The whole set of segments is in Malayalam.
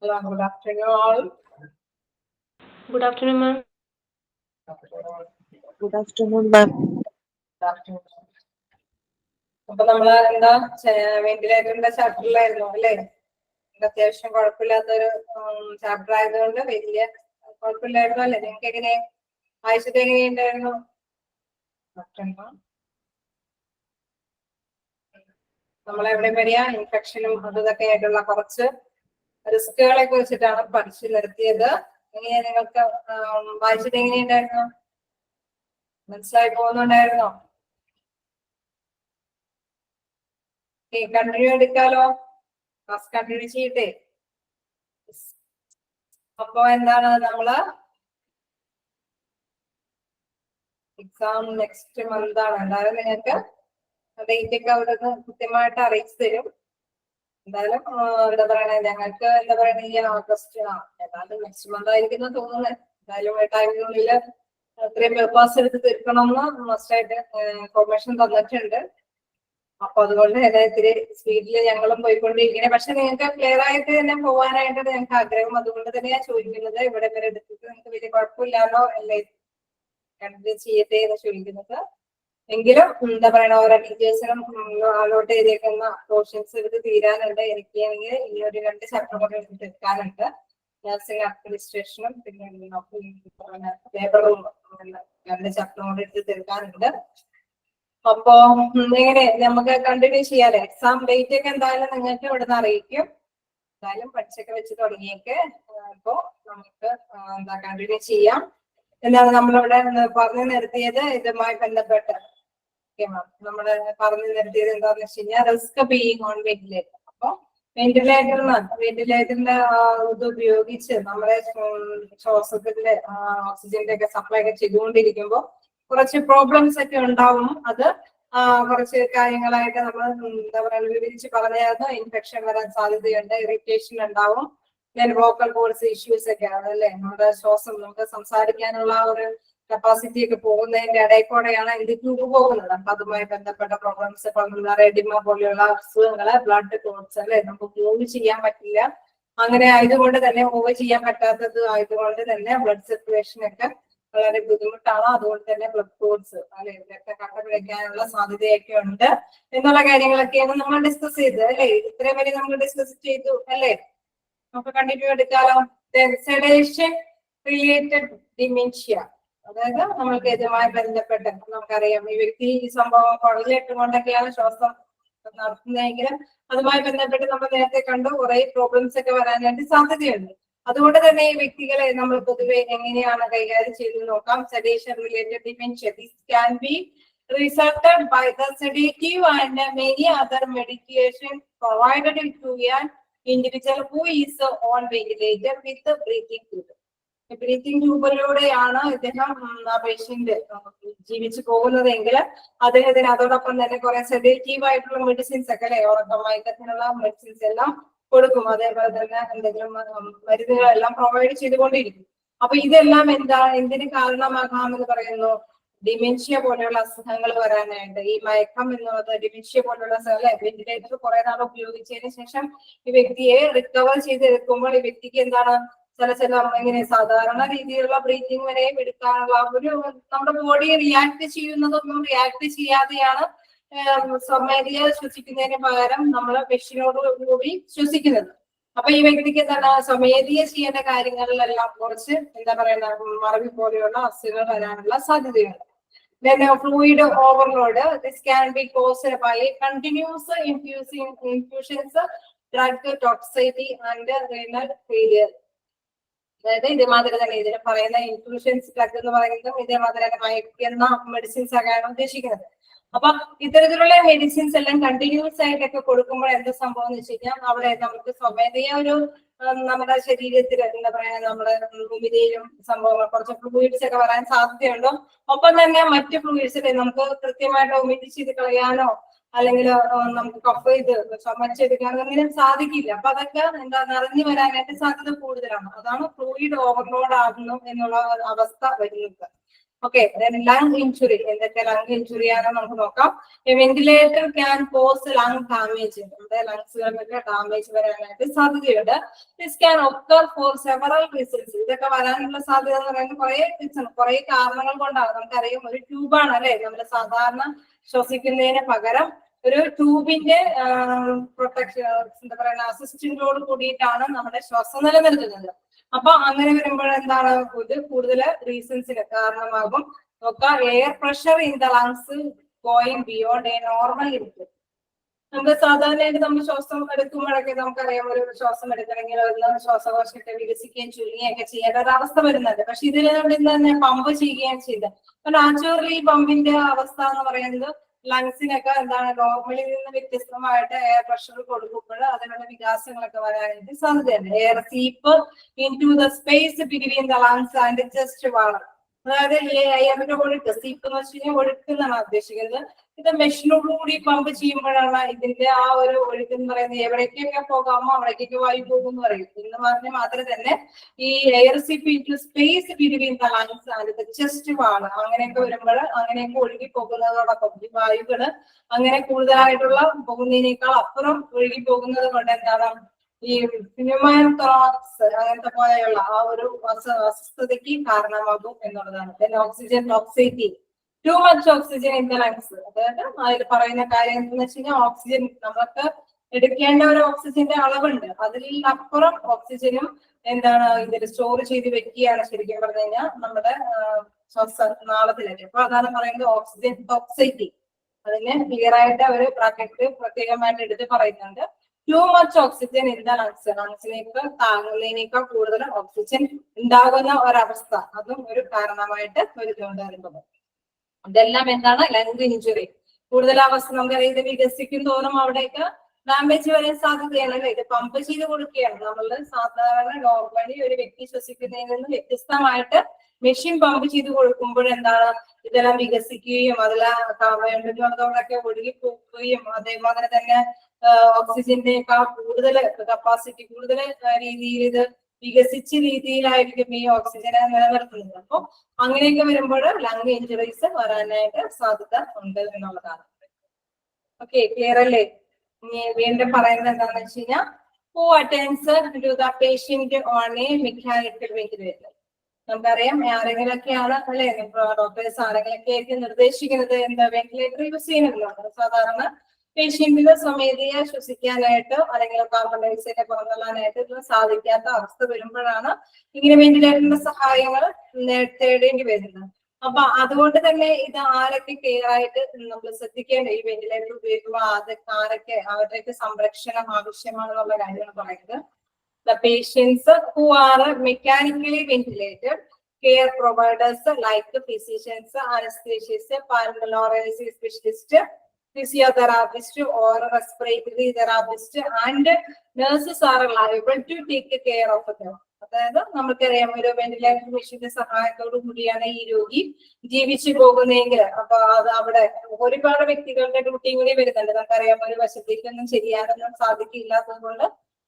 Good afternoon all. Good afternoon, ma'am. Good afternoon, ma'am. Good afternoon. അപ്പൊ നമ്മള് എന്താ വെന്റിലേറ്ററിന്റെ ചാപ്റ്ററിലായിരുന്നു അല്ലേ? അത്യാവശ്യം കുഴപ്പമില്ലാത്തൊരു ചാപ്റ്റർ ആയതുകൊണ്ട് വലിയ കുഴപ്പമില്ലായിരുന്നു അല്ലേ? നിങ്ങൾക്ക് എങ്ങനെ വായിച്ചിട്ട് എങ്ങനെയുണ്ടായിരുന്നു? നമ്മളെവിടെ വരിക ഇൻഫെക്ഷനും അതൊക്കെ ആയിട്ടുള്ള കുറച്ച് റിസ്കുകളെ കുറിച്ചിട്ടാണ് പഠിച്ചു നിർത്തിയത്. എങ്ങനെയാ നിങ്ങൾക്ക് വായിച്ചിട്ട് എങ്ങനെയുണ്ടായിരുന്നു? മനസ്സിലായി പോകുന്നുണ്ടായിരുന്നോ? കണ്ടിന്യൂ എടുക്കാലോ, ക്ലാസ് കണ്ടിന്യൂ ചെയ്യട്ടെ. അപ്പൊ എന്താണ് നമ്മള് എക്സാം നെക്സ്റ്റ് മന്ത് ആണ്. എന്തായാലും നിങ്ങൾക്ക് ഡേറ്റ് ഒക്കെ അവിടെ കൃത്യമായിട്ട് അറിയിച്ചു തരും. എന്തായാലും എന്താ പറയണേ, ഞങ്ങൾക്ക് എന്താ പറയണേ ഈ ഓഗസ്റ്റ് ഏതായാലും നെക്സ്റ്റ് മന്ത് ആയിരിക്കും തോന്നുന്നത്. എന്തായാലും ടൈമിനുള്ളിൽ അത്രയും പേപ്പേഴ്സ് എടുത്ത് തീർക്കണമെന്ന് മസ്റ്റായിട്ട് ഇൻഫോർമേഷൻ തന്നിട്ടുണ്ട്. അപ്പൊ അതുകൊണ്ട് തന്നെ ഇത്തിരി സ്പീഡില് ഞങ്ങളും പോയിക്കൊണ്ടിരിക്കണേ. പക്ഷെ നിങ്ങൾക്ക് ക്ലിയർ ആയിട്ട് തന്നെ പോകാനായിട്ട് ഞങ്ങൾക്ക് ആഗ്രഹം. അതുകൊണ്ട് തന്നെയാ ചോദിക്കുന്നത്, ഇവിടെ വരെ എടുത്തിട്ട് നിങ്ങൾക്ക് വലിയ കുഴപ്പമില്ലാലോ അല്ലേ കണ്ടിന്യൂ ചെയ്യട്ടെ എന്ന് ചോദിക്കുന്നത്. എങ്കിലും എന്താ പറയണ ഓരോ ടീച്ചേഴ്സിനും അലോട്ട് ചെയ്തേക്കുന്ന പോർഷൻസ് എടുത്ത് തീരാനുണ്ട്. എനിക്കാണെങ്കിൽ ഈ ഒരു 2 ചാപ്റ്റർ കൂടെ എടുത്ത് തീർക്കാനുണ്ട്. നഴ്സിംഗ് അഡ്മിനിസ്ട്രേഷനും പിന്നെ ലേബറും 2 ചാപ്റ്ററും കൂടെ എടുത്ത് തീർക്കാനുണ്ട്. അപ്പൊ എങ്ങനെ നമുക്ക് കണ്ടിന്യൂ ചെയ്യാല്ലേ? എക്സാം ഡേറ്റ് ഒക്കെ എന്തായാലും നിങ്ങൾക്ക് ഇവിടെ നിന്ന് അറിയിക്കും. എന്തായാലും പഠിച്ചൊക്കെ വെച്ച് തുടങ്ങിയൊക്കെ അപ്പോ നമുക്ക് എന്താ കണ്ടിന്യൂ ചെയ്യാം. എന്താണ് നമ്മളിവിടെ പറഞ്ഞു നിർത്തിയത് ഇതുമായി ബന്ധപ്പെട്ട് നമ്മള് പറഞ്ഞു നിർത്തിയത് എന്താന്ന് വെച്ച് കഴിഞ്ഞാൽ റിസ്ക് ബീയിങ് ഓൺ വെന്റിലേറ്റർ. അപ്പൊ വെന്റിലേറ്ററിന്റെ ഇത് ഉപയോഗിച്ച് നമ്മളെ ശ്വാസത്തിന്റെ ഓക്സിജന്റെ ഒക്കെ സപ്ലൈ ഒക്കെ ചെയ്തുകൊണ്ടിരിക്കുമ്പോൾ കുറച്ച് പ്രോബ്ലംസ് ഒക്കെ ഉണ്ടാവും. അത് കുറച്ച് കാര്യങ്ങളായിട്ട് നമ്മൾ എന്താ പറയുക വിവരിച്ച് പറഞ്ഞായിരുന്നു. ഇൻഫെക്ഷൻ വരാൻ സാധ്യതയുണ്ട്, ഇറിറ്റേഷൻ ഉണ്ടാവും, പിന്നെ വോക്കൽ കോഴ്സ് ഇഷ്യൂസ് ഒക്കെ ആണ് അല്ലെ. നമ്മുടെ ശ്വാസം നമുക്ക് സംസാരിക്കാനുള്ള ഒരു കപ്പാസിറ്റി ഒക്കെ പോകുന്നതിന്റെ ഇടയിൽ കൂടെയാണ് ഇത് ട്യൂബ് പോകുന്നത്. അപ്പൊ അതുമായി ബന്ധപ്പെട്ട പ്രോബ്ലംസ്, എഡിമ പോലെയുള്ള അസുഖങ്ങള്, ബ്ലഡ് ക്ലോട്ട്സ് അല്ലെ, നമുക്ക് മൂവ് ചെയ്യാൻ പറ്റില്ല. അങ്ങനെ ആയതുകൊണ്ട് തന്നെ മൂവ് ചെയ്യാൻ പറ്റാത്തത് ആയതുകൊണ്ട് തന്നെ ബ്ലഡ് സർക്കുലേഷൻ ഒക്കെ വളരെ ബുദ്ധിമുട്ടാണ്. അതുകൊണ്ട് തന്നെ ബ്ലഡ് ക്ലോട്ട്സ് അല്ലെ രക്തക്കട്ട പിടിക്കാനുള്ള സാധ്യതയൊക്കെ ഉണ്ട് എന്നുള്ള കാര്യങ്ങളൊക്കെയാണ് നമ്മൾ ഡിസ്കസ് ചെയ്തത് അല്ലെ. ഇത്രയും വരെ നമ്മൾ ഡിസ്കസ് ചെയ്തു അല്ലെ. നമുക്ക് കണ്ടിന്യൂ എടുക്കാലോ. സെഡേഷൻ റിലേറ്റഡ് ഡിമെൻഷ്യ, അതായത് നമ്മൾക്ക് ഇതുമായി ബന്ധപ്പെട്ട് നമുക്കറിയാം ഈ വ്യക്തി ഈ സംഭവം കുഴലിട്ടുകൊണ്ടൊക്കെയാണ് ശ്വാസം നടത്തുന്നതെങ്കിൽ അതുമായി ബന്ധപ്പെട്ട് നമ്മൾ നേരത്തെ കണ്ടു കുറെ പ്രോബ്ലംസ് ഒക്കെ വരാനായിട്ട് സാധ്യതയുണ്ട്. അതുകൊണ്ട് തന്നെ ഈ വ്യക്തികളെ നമ്മൾ പൊതുവെ എങ്ങനെയാണ് കൈകാര്യം ചെയ്ത് നോക്കാം. Sedation related dementia, this can be resulted by the sedative and many other medication provided to an individual who is on ventilator with breathing tube. Breathing ട്യൂബിലൂടെയാണ് ഇദ്ദേഹം പേഷ്യന്റ് ജീവിച്ചു പോകുന്നതെങ്കിൽ അദ്ദേഹത്തിന് അതോടൊപ്പം തന്നെ കുറെ സെഡേറ്റീവ് ആയിട്ടുള്ള മെഡിസിൻസ് ഒക്കെ അല്ലെ, ഉറക്കം മയക്കത്തിനുള്ള മെഡിസിൻസ് എല്ലാം കൊടുക്കും. അതേപോലെ തന്നെ എന്തെങ്കിലും മരുന്നുകളെല്ലാം പ്രൊവൈഡ് ചെയ്തുകൊണ്ടിരിക്കും. അപ്പൊ ഇതെല്ലാം എന്തിന് കാരണമാകാമെന്ന് പറയുന്നു? ഡിമെൻഷ്യ പോലെയുള്ള അസുഖങ്ങൾ വരാനായിട്ട്. ഈ മയക്കം എന്നുള്ളത് ഡിമെൻഷ്യ പോലുള്ള അല്ലെ, വെന്റിലേറ്റർ കുറെ നാൾ ഉപയോഗിച്ചതിന് ശേഷം ഈ വ്യക്തിയെ റിക്കവർ ചെയ്തെടുക്കുമ്പോൾ ഈ വ്യക്തിക്ക് എന്താണ് ചില ഇങ്ങനെ സാധാരണ രീതിയിലുള്ള ബ്രീത്തിങ് വരെയും എടുക്കാനുള്ള ഒരു നമ്മുടെ ബോഡി റിയാക്ട് ചെയ്യുന്നതൊന്നും റിയാക്ട് ചെയ്യാതെയാണ് സ്വമേധയ ശ്വസിക്കുന്നതിന് പകരം നമ്മൾ മെഷീനോട് കൂടി ശ്വസിക്കുന്നത്. അപ്പൊ ഈ വ്യക്തിക്ക് എന്താണ് സ്വമേധയ ചെയ്യേണ്ട കാര്യങ്ങളിലെല്ലാം കുറച്ച് എന്താ പറയുന്ന മറവി പോലെയുള്ള അസുഖങ്ങൾ വരാനുള്ള സാധ്യതയുണ്ട്. Then fluid overload, this can be caused by continuous infusions, drug toxicity and renal failure. അതായത് ഇതേമാതിരി തന്നെ ഇതിന് പറയുന്ന ഇൻഫ്യൂഷൻസ് ഡ്രഗ് എന്ന് പറയുന്നതും ഇതേമാതിരി തന്നെ മയക്കുന്ന മെഡിസിൻസ് ഒക്കെയാണ് ഉദ്ദേശിക്കുന്നത്. അപ്പൊ ഇത്തരത്തിലുള്ള മെഡിസിൻസ് എല്ലാം കണ്ടിന്യൂസ് ആയിട്ടൊക്കെ കൊടുക്കുമ്പോൾ എന്ത് സംഭവം എന്ന് വെച്ച് കഴിഞ്ഞാൽ അവിടെ നമുക്ക് സ്വമേധയ ഒരു നമ്മുടെ ശരീരത്തിൽ എന്താ പറയാ നമ്മുടെ ഉമിനീരും സംഭവങ്ങൾ കുറച്ച് ഫ്ലൂയിഡ്സ് ഒക്കെ വരാൻ സാധ്യതയുണ്ടോ. ഒപ്പം തന്നെ മറ്റ് ഫ്ലൂയിഡ്സിൽ നമുക്ക് കൃത്യമായിട്ട് ഒമിറ്റ് ചെയ്ത് കളയാനോ അല്ലെങ്കിൽ നമുക്ക് കഫ് ചെയ്ത് ചുമച്ചെടുക്കാനോ അങ്ങനെ സാധിക്കില്ല. അപ്പൊ അതൊക്കെ എന്താ നിറഞ്ഞു വരാനായിട്ട് സാധ്യത കൂടുതലാണ്. അതാണ് ഫ്ലൂയിഡ് ഓവർലോഡ് ആകുന്നു എന്നുള്ള അവസ്ഥ വരുന്നത്. Okay, lung injury. എന്തൊക്കെ ലങ് ഇഞ്ചുറി ആണെന്ന് നമുക്ക് നോക്കാം. Ventilator can cos lung damage. നമ്മുടെ ലങ്സുകൾക്കൊക്കെ ഡാമേജ് വരാനായിട്ട് സാധ്യതയുണ്ട്. This can occur four several reasons. ഇതൊക്കെ വരാനുള്ള സാധ്യത എന്ന് പറയുന്നത് കുറെ കാരണങ്ങൾ കൊണ്ടാണ്. നമുക്കറിയാം, ഒരു ട്യൂബാണ് അല്ലെ നമ്മൾ സാധാരണ ശ്വസിക്കുന്നതിന് പകരം ഒരു ട്യൂബിന്റെ പ്രൊട്ടക്ഷൻ, എന്താ പറയുക, അസിസ്റ്റന്റോട് കൂടിയിട്ടാണ് നമ്മുടെ ശ്വാസം നിലനിർത്തുന്നത്. അപ്പൊ അങ്ങനെ വരുമ്പോൾ എന്താണ്, ഇത് കൂടുതൽ റീസൺസിന് കാരണമാകും. നോക്കാം, air pressure in the lungs going beyond A normal limit. നമുക്ക് സാധാരണയായിട്ട് നമ്മൾ ശ്വാസം എടുക്കുമ്പോഴൊക്കെ നമുക്കറിയാം, ഒരു ശ്വാസം എടുക്കണമെങ്കിൽ ശ്വാസകോശത്തെ വികസിക്കുകയും ചുരുങ്ങുകയൊക്കെ ചെയ്യേണ്ട ഒരു അവസ്ഥ വരുന്നുണ്ട്. പക്ഷെ ഇതിൽ തന്നെ പമ്പ് ചെയ്യുകയും ചെയ്ത് നാച്ചുറലി പമ്പിന്റെ അവസ്ഥ എന്ന് പറയുന്നത് ലങ്സിനൊക്കെ എന്താണ്, നോർമലിൽ നിന്ന് വ്യത്യസ്തമായിട്ട് എയർ പ്രഷർ കൊടുക്കുമ്പോൾ അതിനുള്ള വികാസങ്ങളൊക്കെ വരാനായിട്ട് സാധ്യതയുണ്ട്. Air seep in to the space between the lungs and chest wall. അതായത് എയറിന്റെ ഒഴുക്ക്, സീപ്പ് എന്ന് വെച്ച് കഴിഞ്ഞാൽ ഒഴുക്ക് എന്നാണ് ഉദ്ദേശിക്കുന്നത്. ഇത് മെഷീനോടുകൂടി പമ്പ് ചെയ്യുമ്പോഴാണ് ഇതിന്റെ ആ ഒരു ഒഴുക്ക് എന്ന് പറയുന്നത് എവിടേക്കൊക്കെ പോകാമോ അവിടേക്കൊക്കെ വായു പോകും എന്ന് പറയും. എന്ന് പറഞ്ഞാൽ മാത്രമേ തന്നെ ഈ air seep in to space between the lungs and the chest wall അങ്ങനെയൊക്കെ വരുമ്പോൾ അങ്ങനെയൊക്കെ ഒഴുകി പോകുന്നതോടൊപ്പം ഈ വായുകള് അങ്ങനെ കൂടുതലായിട്ടുള്ള പോകുന്നതിനേക്കാൾ അപ്പുറം ഒഴുകി പോകുന്നത് കൊണ്ട് എന്താണ്, ഈ ന്യൂമോതോറാക്സ് അങ്ങനത്തെ പോലെയുള്ള ആ ഒരു അസ്വസ്ഥതയ്ക്ക് കാരണമാകും എന്നുള്ളതാണ്. Oxygen toxicity, to much oxygen in the lungs. അതായത് അതിൽ പറയുന്ന കാര്യം എന്താണെന്ന് വെച്ച് കഴിഞ്ഞാൽ, ഓക്സിജൻ നമുക്ക് എടുക്കേണ്ട ഒരു ഓക്സിജന്റെ അളവുണ്ട്, അതിൽ അപ്പുറം ഓക്സിജനും എന്താണ് ഇതിൽ സ്റ്റോർ ചെയ്ത് വെക്കുകയാണ് ശരിക്കും പറഞ്ഞു കഴിഞ്ഞാൽ നമ്മുടെ ശ്വാസനാളത്തിലൊക്കെ. അപ്പൊ അതാണ് പറയുന്നത് ഓക്സിജൻ ടോക്സിറ്റി. അതിന് ക്ലിയർ ആയിട്ട് ഒരു ബ്രാക്കറ്റിൽ പ്രത്യേകമായിട്ട് എടുത്ത് പറയുന്നുണ്ട്. Too much oxygen in the lungs, ലങ്സിലേക്ക് താങ്ങുന്നതിനേക്കാൾ കൂടുതൽ ഓക്സിജൻ ഉണ്ടാകുന്ന ഒരവസ്ഥ, അതും ഒരു കാരണമായിട്ട് വരുന്നുണ്ടായിരുന്നത്. ഇതെല്ലാം എന്താണ്, ലങ് ഇഞ്ചുറി. കൂടുതൽ അവസ്ഥ നമുക്കറിയാം, ഇത് വികസിക്കും തോറും അവിടേക്ക് ഡാമേജ് വരാൻ സാധ്യതയാണ് അല്ലെ. ഇത് പമ്പ് ചെയ്ത് കൊടുക്കുകയാണ്. നമ്മളുടെ സാധാരണ നോർമലി ഒരു വ്യക്തി ശ്വസിക്കുന്നതിൽ നിന്ന് വ്യത്യസ്തമായിട്ട് മെഷീൻ പമ്പ് ചെയ്ത് കൊടുക്കുമ്പോൾ എന്താണ്, ഇതെല്ലാം വികസിക്കുകയും അതിലൊക്കെ ഒഴുകി പോവുകയും അതേപോലെ തന്നെ ഓക്സിജന്റെക്കാൾ കൂടുതൽ കപ്പാസിറ്റി, കൂടുതൽ രീതിയിൽ ഇത് വികസിച്ച രീതിയിലായിരിക്കും ഈ ഓക്സിജനെ നിലനിർത്തുന്നത്. അപ്പൊ അങ്ങനെയൊക്കെ വരുമ്പോൾ ലങ് ഇഞ്ചുറീസ് വരാനായിട്ട് സാധ്യത ഉണ്ട് എന്നുള്ളതാണ്. ഓക്കെ, ക്ലിയർ അല്ലേ? ഇനി വീണ്ടും പറയുന്നത് എന്താണെന്ന് വെച്ച് കഴിഞ്ഞാൽ, who attends to the patient on a mechanical ventilator. നമുക്കറിയാം ആരെങ്കിലൊക്കെയാണ് അല്ലെ, ഡോക്ടേഴ്സ് ആരെങ്കിലൊക്കെ ആയിരിക്കും നിർദ്ദേശിക്കുന്നത് എന്താ, വെന്റിലേറ്റർ യൂസ് ചെയ്യുന്നുണ്ടല്ലോ. സാധാരണ പേഷ്യന്റിന് സ്വമേധയാ ശ്വസിക്കാനായിട്ട് അല്ലെങ്കിൽ കാർബൺ ഡയോക്സൈഡ് പുറന്തള്ളാനായിട്ട് സാധിക്കാത്ത അവസ്ഥ വരുമ്പോഴാണ് ഇങ്ങനെ വെന്റിലേറ്ററിന്റെ സഹായങ്ങൾ തേടേണ്ടി വരുന്നത്. അപ്പൊ അതുകൊണ്ട് തന്നെ ഇത് ആരൊക്കെ കെയർ ആയിട്ട് നമ്മൾ ശ്രദ്ധിക്കേണ്ട, ഈ വെന്റിലേറ്റർ ഉപയോഗിക്കുമ്പോൾ ആരൊക്കെ അവരുടെയൊക്കെ സംരക്ഷണം ആവശ്യമാണെന്നുള്ള കാര്യമാണ് പറയുന്നത്. The patients who are mechanically ventilated, care providers like physicians, anesthesists, pulmonology specialist, physiotherapist or respiratory therapist and nurses are liable to take care of them. അതായത് നമുക്കറിയാം, ഒരു വെന്റിലേറ്റർ മെഷീന്റെ സഹായത്തോടു കൂടിയാണ് ഈ രോഗി ജീവിച്ചു പോകുന്നതെങ്കിൽ അപ്പൊ അത് അവിടെ ഒരുപാട് വ്യക്തികളുടെ ഡ്യൂട്ടിയും കൂടി വരുന്നുണ്ട്. നമുക്കറിയാം, ഒരു വശത്തേക്കൊന്നും ശരിയാകാൻ സാധിക്കില്ലാത്തത് കൊണ്ട്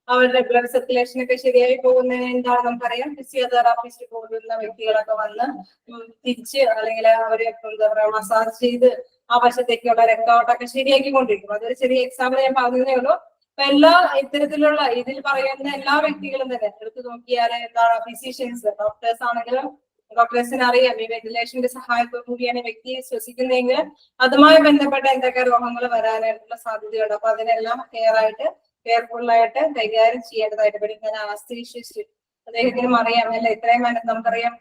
അവരുടെ ബ്ലഡ് സർക്കുലേഷൻ ഒക്കെ ശരിയായി പോകുന്നതിന് എന്താണ് നമുക്കറിയാം, ഫിസിയോതെറാപ്പിസ്റ്റ് പോലുള്ള വ്യക്തികളൊക്കെ വന്ന് തിരിച്ച് അല്ലെങ്കിൽ അവരെ എന്താ പറയാ മസാജ് ചെയ്ത് ആ വശത്തേക്കുള്ള രക്തോട്ടൊക്കെ ശരിയാക്കിക്കൊണ്ടിരിക്കും. അതൊരു ചെറിയ എക്സാമ്പിൾ ഞാൻ പറഞ്ഞതേ ഉള്ളൂ. അപ്പൊ എല്ലാ ഇത്തരത്തിലുള്ള ഇതിൽ പറയുന്ന എല്ലാ വ്യക്തികളും തന്നെ എടുത്തു നോക്കിയാൽ എന്താണ്, ഫിസിഷ്യൻസ്, ഡോക്ടേഴ്സ് ആണെങ്കിലും ഡോക്ടേഴ്സിന് അറിയാം ഈ വെന്റിലേഷന്റെ സഹായത്തോടു കൂടിയാണ് വ്യക്തിയെ ശ്വസിക്കുന്നതെങ്കിൽ അതുമായി ബന്ധപ്പെട്ട എന്തൊക്കെ രോഗങ്ങൾ വരാനായിട്ടുള്ള സാധ്യതയുണ്ട്. അപ്പൊ അതിനെല്ലാം കെയർഫുൾ ആയിട്ട് കൈകാര്യം ചെയ്യേണ്ടതായിട്ട് വരും. ഞാൻ അനസ്തീഷ്യസ്റ്റ് അദ്ദേഹത്തിനും അറിയാം അല്ലെ, ഇത്രയും നമുക്കറിയാം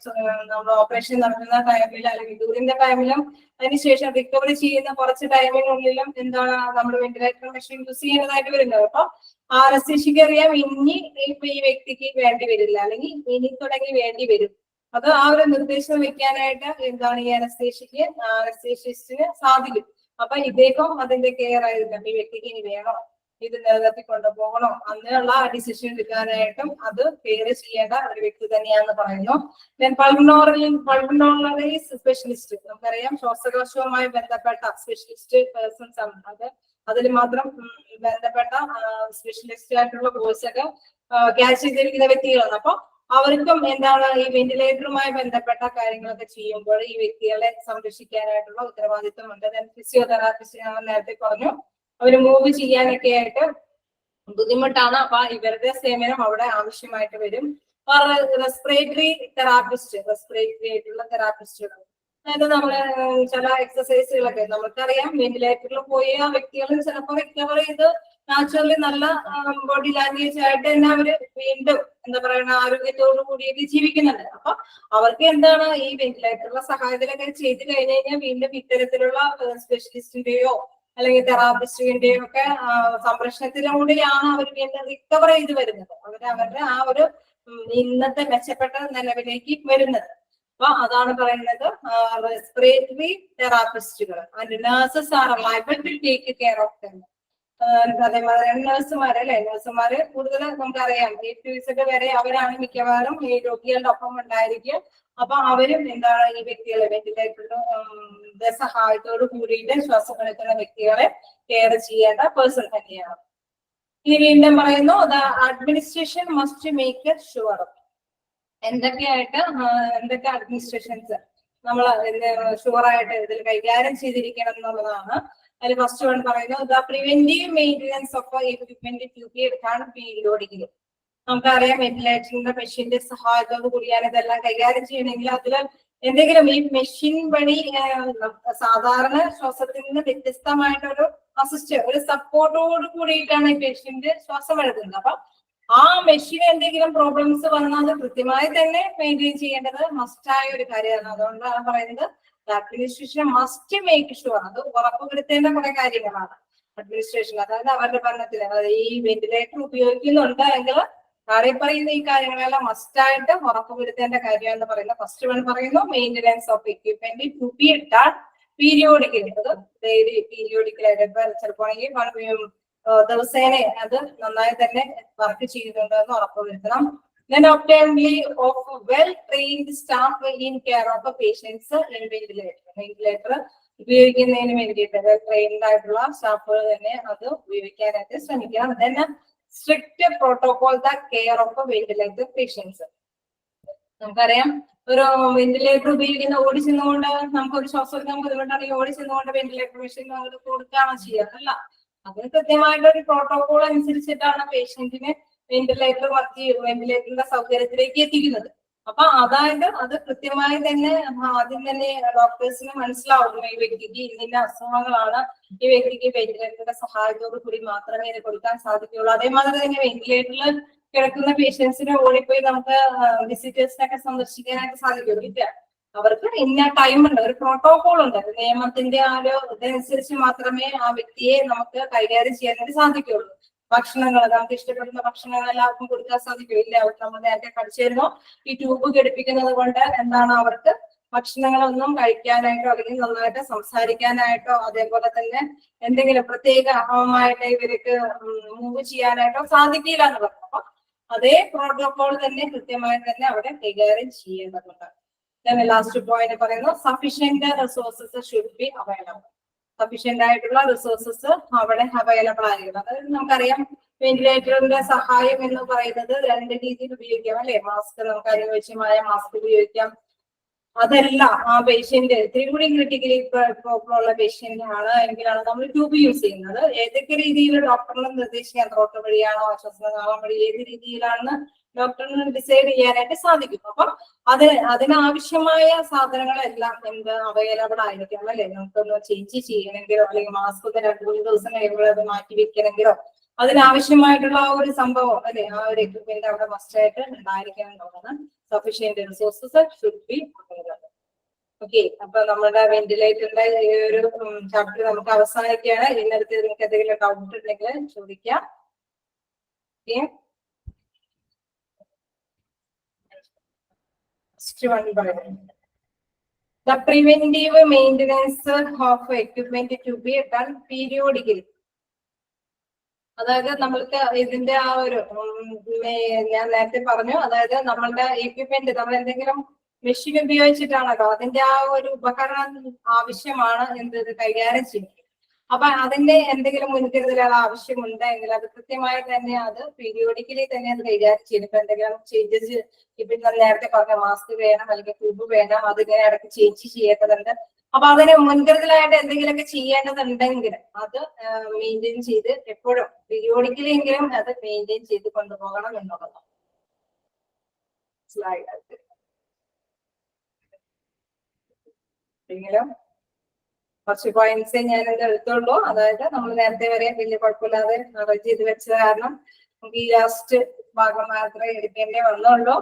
നമ്മൾ ഓപ്പറേഷൻ നടത്തുന്ന ടൈമിൽ അല്ലെങ്കിൽ ഡ്യൂറിന്റെ ടൈമിലും അതിനുശേഷം റിക്കവറി ചെയ്യുന്ന കുറച്ച് ടൈമിനുള്ളിലും എന്താണ് നമ്മൾ വെന്റിലേറ്റർ മെഷീൻ യൂസ് ചെയ്യേണ്ടതായിട്ട് വരുന്നത്. അപ്പൊ അനസ്തീഷ്യക്ക് അറിയാം ഇനി ഇപ്പൊ ഈ വ്യക്തിക്ക് വേണ്ടി വരില്ല അല്ലെങ്കിൽ ഇനി തുടങ്ങി വേണ്ടി വരും. അത് ആ ഒരു നിർദ്ദേശം വെക്കാനായിട്ട് എന്താണ് ഈ അനസ്തീഷ്യസ്റ്റിന് സാധിക്കും. അപ്പൊ ഇദ്ദേഹം അതിന്റെ കെയർ ആയിരിക്കും, ഈ വ്യക്തിക്ക് ഇനി വേണോ, ഇത് നിലനിർത്തി കൊണ്ടുപോകണോ, അങ്ങനെയുള്ള ഡിസിഷൻ എടുക്കാനായിട്ടും അത് കെയർ ചെയ്യേണ്ട ഒരു വ്യക്തി തന്നെയാണെന്ന് പറയുന്നു. പൾമണോളറി സ്പെഷ്യലിസ്റ്റ്, നമുക്കറിയാം ശ്വാസകോശവുമായി ബന്ധപ്പെട്ട സ്പെഷ്യലിസ്റ്റ് പേഴ്സൺസ് ആണ്. അത് അതിൽ മാത്രം ബന്ധപ്പെട്ട സ്പെഷ്യലിസ്റ്റ് ആയിട്ടുള്ള കോഴ്സൊക്കെ ക്യാച്ച് ചെയ്തിരിക്കുന്ന വ്യക്തികളാണ്. അപ്പൊ അവർക്കും എന്താണ് ഈ വെന്റിലേറ്ററുമായി ബന്ധപ്പെട്ട കാര്യങ്ങളൊക്കെ ചെയ്യുമ്പോൾ ഈ വ്യക്തികളെ സംരക്ഷിക്കാനായിട്ടുള്ള ഉത്തരവാദിത്വമുണ്ട്. ഫിസിയോതെറാപ്പിസ്റ്റ് ഞാൻ നേരത്തെ പറഞ്ഞു, അവര് മൂവ് ചെയ്യാനൊക്കെ ആയിട്ട് ബുദ്ധിമുട്ടാണ്. അപ്പൊ ഇവരുടെ സേവനം അവിടെ ആവശ്യമായിട്ട് വരും. റെസ്പിറേറ്ററി തെറാപ്പിസ്റ്റ്, റെസ്പിറേറ്ററി ആയിട്ടുള്ള തെറാപ്പിസ്റ്റുകൾ, അതായത് നമ്മള് ചില എക്സസൈസുകളൊക്കെ നമുക്കറിയാം, വെന്റിലേറ്ററിൽ പോയ വ്യക്തികൾ ചിലപ്പോൾ റിക്കവർ ചെയ്ത് നാച്ചുറലി നല്ല ബോഡി ലാംഗ്വേജ് ആയിട്ട് തന്നെ അവര് വീണ്ടും എന്താ പറയുക ആരോഗ്യത്തോടു കൂടിയിട്ട് ജീവിക്കുന്നുണ്ട്. അപ്പൊ അവർക്ക് എന്താണ് ഈ വെന്റിലേറ്ററിലെ സഹായത്തിലൊക്കെ ചെയ്ത് കഴിഞ്ഞ് കഴിഞ്ഞാൽ വീണ്ടും ഇത്തരത്തിലുള്ള സ്പെഷ്യലിസ്റ്റിന്റെയോ അല്ലെങ്കിൽ തെറാപ്പിസ്റ്റിന്റെയും ഒക്കെ സംരക്ഷണത്തിലൂടെയാണ് അവർ വീണ്ടും റിക്കവർ ചെയ്ത് വരുന്നത്. അവരുടെ ആ ഒരു ഇന്നത്തെ മെച്ചപ്പെട്ട നിലവിലേക്ക് വരുന്നത്. അപ്പൊ അതാണ് പറയുന്നത് റെസ്പിറേറ്ററി തെറാപ്പിസ്റ്റുകൾ and nurses are liable to take care of them. അതേമാതിരി നഴ്സുമാര് അല്ലെ, നഴ്സുമാര് കൂടുതൽ നമുക്കറിയാം ഒക്കെ വരെ അവരാണ് മിക്കവാറും ഈ രോഗികളുടെ ഒപ്പം ഉണ്ടായിരിക്കും. അപ്പൊ അവരും എന്താണ് ഈ വ്യക്തികളെ വെന്റിലേറ്ററിന്റെ സഹായത്തോട് കൂടിയിട്ട് ശ്വാസം എടുക്കുന്ന വ്യക്തികളെ കെയർ ചെയ്യേണ്ട പേഴ്സൺ തന്നെയാണ്. ഇനി വീണ്ടും പറയുന്നു, the administration must make sure. എന്തൊക്കെ അഡ്മിനിസ്ട്രേഷൻസ് നമ്മൾ ഷുവറായിട്ട് ഇതിൽ കൈകാര്യം ചെയ്തിരിക്കണം എന്നുള്ളതാണ്. അതിൽ ഫസ്റ്റ് വൺ പറയുന്നത് the preventive maintenance of equipment to be എടുക്കാൻ പീരിയോഡിക്കലി. നമുക്കറിയാം വെന്റിലേറ്ററിന്റെ മെഷീന്റെ സഹായത്തോട് കൂടിയാണ് ഇതെല്ലാം കൈകാര്യം ചെയ്യണമെങ്കിൽ അതിൽ എന്തെങ്കിലും ഈ മെഷീൻ വഴി സാധാരണ ശ്വാസത്തിൽ നിന്ന് വ്യത്യസ്തമായിട്ടൊരു ഒരു സപ്പോർട്ടോട് കൂടിയിട്ടാണ് ഈ പേഷ്യന്റ് ശ്വാസം എടുക്കുന്നത്. അപ്പൊ ആ മെഷീൻ എന്തെങ്കിലും പ്രോബ്ലംസ് വന്നാൽ കൃത്യമായി തന്നെ മെയിൻറ്റെയിൻ ചെയ്യേണ്ടത് മസ്റ്റായ ഒരു കാര്യമാണ്. അതുകൊണ്ടാണ് പറയുന്നത് അഡ്മിനിസ്ട്രേഷൻ മസ്റ്റ് മേക്ക് ഷുവർ. അത് ഉറപ്പുവരുത്തേണ്ട കുറെ കാര്യങ്ങളാണ് അഡ്മിനിസ്ട്രേഷൻ. അതായത് അവരുടെ ഭരണത്തിൽ ഈ വെന്റിലേറ്റർ ഉപയോഗിക്കുന്നുണ്ട് എങ്കിൽ പറയുന്ന ഈ കാര്യങ്ങളെല്ലാം മസ്റ്റായിട്ട് ഉറപ്പുവരുത്തേണ്ട കാര്യം എന്ന് പറയുന്നത് ഫസ്റ്റ് വൺ പറയുന്നു maintenance of equipment to be done periodically. അത് ഡെയിലി പീരിയോഡിക്കലായിട്ട് ചിലപ്പോൾ ദിവസേന അത് നന്നായി തന്നെ വർക്ക് ചെയ്യുന്നുണ്ടെന്ന് ഉറപ്പുവരുത്തണം. Then obtainly of well-trained staff in care of patients in ventilator. Ventilator ഉപയോഗിക്കുന്നതിന് വേണ്ടിയിട്ട് ട്രെയിൻഡ് ആയിട്ടുള്ള സ്റ്റാഫുകൾ തന്നെ അത് ഉപയോഗിക്കാനായിട്ട് ശ്രമിക്കണം. Then strict protocol the care of ventilator patients. നമുക്കറിയാം ഒരു വെന്റിലേറ്റർ ഉപയോഗിക്കുന്ന ഓടി ചെന്നുകൊണ്ട് നമുക്കൊരു ശ്വാസം എടുക്കാൻ ബുദ്ധിമുട്ടാണെങ്കിൽ ഓടി ചെന്നുകൊണ്ട് വെന്റിലേറ്റർ മെഷീൻ കൊടുക്കുകയാണ് ചെയ്യാറല്ല. അതിന് കൃത്യമായിട്ട് ഒരു പ്രോട്ടോകോൾ അനുസരിച്ചിട്ടാണ് പേഷ്യന്റിനെ വെന്റിലേറ്ററിന്റെ സൗകര്യത്തിലേക്ക് എത്തിക്കുന്നത്. അപ്പൊ അതായത് അത് കൃത്യമായി തന്നെ ആദ്യം തന്നെ ഡോക്ടേഴ്സിന് മനസ്സിലാവും ഈ വ്യക്തിക്ക് ഇന്ന അസുഖങ്ങളാണ്, ഈ വ്യക്തിക്ക് വെന്റിലേറ്ററിന്റെ സഹായത്തോടു കൂടി മാത്രമേ ഇത് കൊടുക്കാൻ സാധിക്കുകയുള്ളൂ. അതേമാതിരി തന്നെ വെന്റിലേറ്ററിൽ കിടക്കുന്ന പേഷ്യൻസിനെ ഓടിപ്പോയി നമുക്ക് വിസിറ്റേഴ്സിനൊക്കെ സന്ദർശിക്കാനായിട്ട് സാധിക്കില്ല. അവർക്ക് ഇന്ന ടൈം ഉണ്ട്, ഒരു പ്രോട്ടോകോൾ ഉണ്ട്, നിയമത്തിന്റെ ആ ഒരു ഇതനുസരിച്ച് മാത്രമേ ആ വ്യക്തിയെ നമുക്ക് കൈകാര്യം ചെയ്യാനായിട്ട് സാധിക്കുകയുള്ളൂ. ഭക്ഷണങ്ങൾ നമുക്ക് ഇഷ്ടപ്പെടുന്ന ഭക്ഷണങ്ങൾ എല്ലാവർക്കും കൊടുക്കാൻ സാധിക്കില്ല. അവർക്ക് നമ്മൾ നേരത്തെ പഠിച്ചിരുന്നു ഈ ട്യൂബ് ഘടിപ്പിക്കുന്നത് കൊണ്ട് എന്താണ് അവർക്ക് ഭക്ഷണങ്ങളൊന്നും കഴിക്കാനായിട്ടോ അല്ലെങ്കിൽ നന്നായിട്ട് സംസാരിക്കാനായിട്ടോ അതേപോലെ തന്നെ എന്തെങ്കിലും പ്രത്യേകമായിട്ട് ഇവർക്ക് മൂവ് ചെയ്യാനായിട്ടോ സാധിക്കില്ല എന്ന് പറഞ്ഞു. അപ്പൊ അതേ പ്രോട്ടോകോൾ തന്നെ കൃത്യമായി തന്നെ അവിടെ കൈകാര്യം ചെയ്യേണ്ടതുണ്ട്. ലാസ്റ്റ് പോയിന്റ് പറയുന്നു sufficient resources should be available. Sufficient ആയിട്ടുള്ള റിസോഴ്സസ് അവിടെ അവൈലബിൾ ആയിരിക്കണം. അതായത് നമുക്കറിയാം വെന്റിലേറ്ററിന്റെ സഹായം എന്ന് പറയുന്നത് രണ്ട് രീതിയിൽ ഉപയോഗിക്കാം അല്ലെ. മാസ്ക് നമുക്ക് അനുയോജ്യമായ മാസ്ക് ഉപയോഗിക്കാം. അതല്ല ആ പേഷ്യന്റ് ഇത്തിരി കൂടി ക്രിട്ടിക്കലി പ്രോബ്ലം ഉള്ള പേഷ്യന്റ് ആണ് എങ്കിലാണ് നമ്മൾ ട്യൂബ് യൂസ് ചെയ്യുന്നത്. ഏതൊക്കെ രീതിയിൽ ഡോക്ടറിന് നിർദ്ദേശിക്കാൻ ത്രോട്ട് വഴിയാണോ ശ്വസനനാളം വഴി ഏത് രീതിയിലാണെന്ന് ഡോക്ടറിന് ഡിസൈഡ് ചെയ്യാനായിട്ട് സാധിക്കും. അപ്പൊ അതിനാവശ്യമായ സാധനങ്ങളെല്ലാം എന്ത് അവൈലബിൾ ആയിരിക്കണം അല്ലെ. നമുക്കൊന്ന് ചേഞ്ച് ചെയ്യണമെങ്കിലോ അല്ലെങ്കിൽ മാസ്ക് 2-3 ദിവസം കഴിയുമ്പോൾ അത് മാറ്റി വെക്കണമെങ്കിലോ അതിനാവശ്യമായിട്ടുള്ള ആ ഒരു സംഭവം അല്ലെ, ആ ഒരു എക്യുപ്മെന്റ് അവിടെ മസ്റ്റായിട്ട് ഉണ്ടായിരിക്കണം എന്നുള്ളത്. Sufficient resources should be available. Okay, അപ്പൊ നമ്മുടെ വെന്റിലേറ്ററിന്റെ ഈ ഒരു ചാപ്റ്റർ നമുക്ക് അവസാനിക്കുകയാണ്. ഇതിനടുത്ത് നിങ്ങൾക്ക് എന്തെങ്കിലും ഡൗട്ട് ഉണ്ടെങ്കിൽ ചോദിക്കാം. Okay, the preventive maintenance of equipment to be done periodically. അതായത് നമ്മൾക്ക് ഇതിന്റെ ആ ഒരു ഞാൻ നേരത്തെ പറഞ്ഞു, അതായത് നമ്മളുടെ എക്യുപ്മെന്റ് നമ്മൾ എന്തെങ്കിലും മെഷീൻ ഉപയോഗിച്ചിട്ടാണല്ലോ അതിന്റെ ആ ഒരു ഉപകരണം ആവശ്യമാണ് എന്ത് കൈകാര്യം ചെയ്യുന്നത്. അപ്പൊ അതിന്റെ എന്തെങ്കിലും മുൻകരുതലുകൾ ആവശ്യമുണ്ടെങ്കിൽ അത് കൃത്യമായി തന്നെ അത് പീരിയോഡിക്കലി തന്നെ അത് കൈകാര്യം ചെയ്യും. ഇപ്പൊ എന്തെങ്കിലും ചേഞ്ചസ്, ഇപ്പൊ നേരത്തെ പറഞ്ഞ മാസ്ക് വേണം അല്ലെങ്കിൽ ട്യൂബ് വേണം, അതിങ്ങനെ ഇടയ്ക്ക് ചേഞ്ച് ചെയ്യേണ്ടതുണ്ട്. അപ്പൊ അതിന് മുൻകരുതലായിട്ട് എന്തെങ്കിലുമൊക്കെ ചെയ്യേണ്ടതുണ്ടെങ്കിൽ അത് മെയിൻറ്റെയിൻ ചെയ്ത് എപ്പോഴും പീരിയോഡിക്കലി എങ്കിലും അത് മെയിൻറ്റെയിൻ ചെയ്ത് കൊണ്ടുപോകണം എന്നുള്ളതാണ്. എങ്കിലും കുറച്ച് പോയിന്റ്സ് ഞാൻ ഇത് എടുത്തുള്ളൂ. അതായത് നമ്മൾ നേരത്തെ വരെ വലിയ കുഴപ്പമില്ലാതെ റെജ് ചെയ്ത് വെച്ചത് കാരണം നമുക്ക് ഈ ലാസ്റ്റ് ഭാഗം മാത്രമേ എടുക്കേണ്ടേ വന്നുള്ളൂ.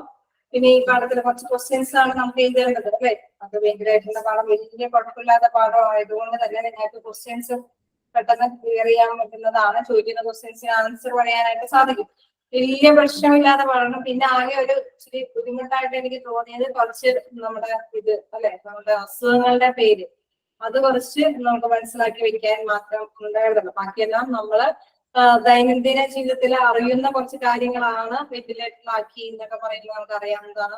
പിന്നെ ഈ പാഠത്തിൽ കുറച്ച് ക്വസ്റ്റ്യൻസ് ആണ് നമുക്ക് എഴുതേണ്ടത് അല്ലേ. അത് ഭയങ്കരമായിട്ടുള്ള പാഠം വലിയ കുഴപ്പമില്ലാത്ത പാഠമായതുകൊണ്ട് തന്നെ നിങ്ങൾക്ക് ക്വസ്റ്റ്യൻസ് പെട്ടെന്ന് ക്ലിയർ ചെയ്യാൻ പറ്റുന്നതാണ്. ചോദിക്കുന്ന ക്വസ്റ്റ്യൻസിന് ആൻസർ പറയാനായിട്ട് സാധിക്കും. വലിയ പ്രശ്നമില്ലാതെ പാടണം. പിന്നെ ആകെ ഒരു ഇച്ചിരി ബുദ്ധിമുട്ടായിട്ട് എനിക്ക് തോന്നിയത് കുറച്ച് നമ്മുടെ ഇത് അല്ലെ, നമ്മുടെ അസുഖങ്ങളുടെ പേര് അത് കുറച്ച് നമുക്ക് മനസ്സിലാക്കി വെക്കാൻ മാത്രം ഉണ്ടായിരുന്നുള്ളൂ. ബാക്കിയെല്ലാം നമ്മള് ദൈനംദിന ജീവിതത്തിൽ അറിയുന്ന കുറച്ച് കാര്യങ്ങളാണ്. വെന്റിലേറ്ററിലാക്കി എന്നൊക്കെ പറയുന്നത് നമുക്ക് അറിയാവുന്നതാണ്.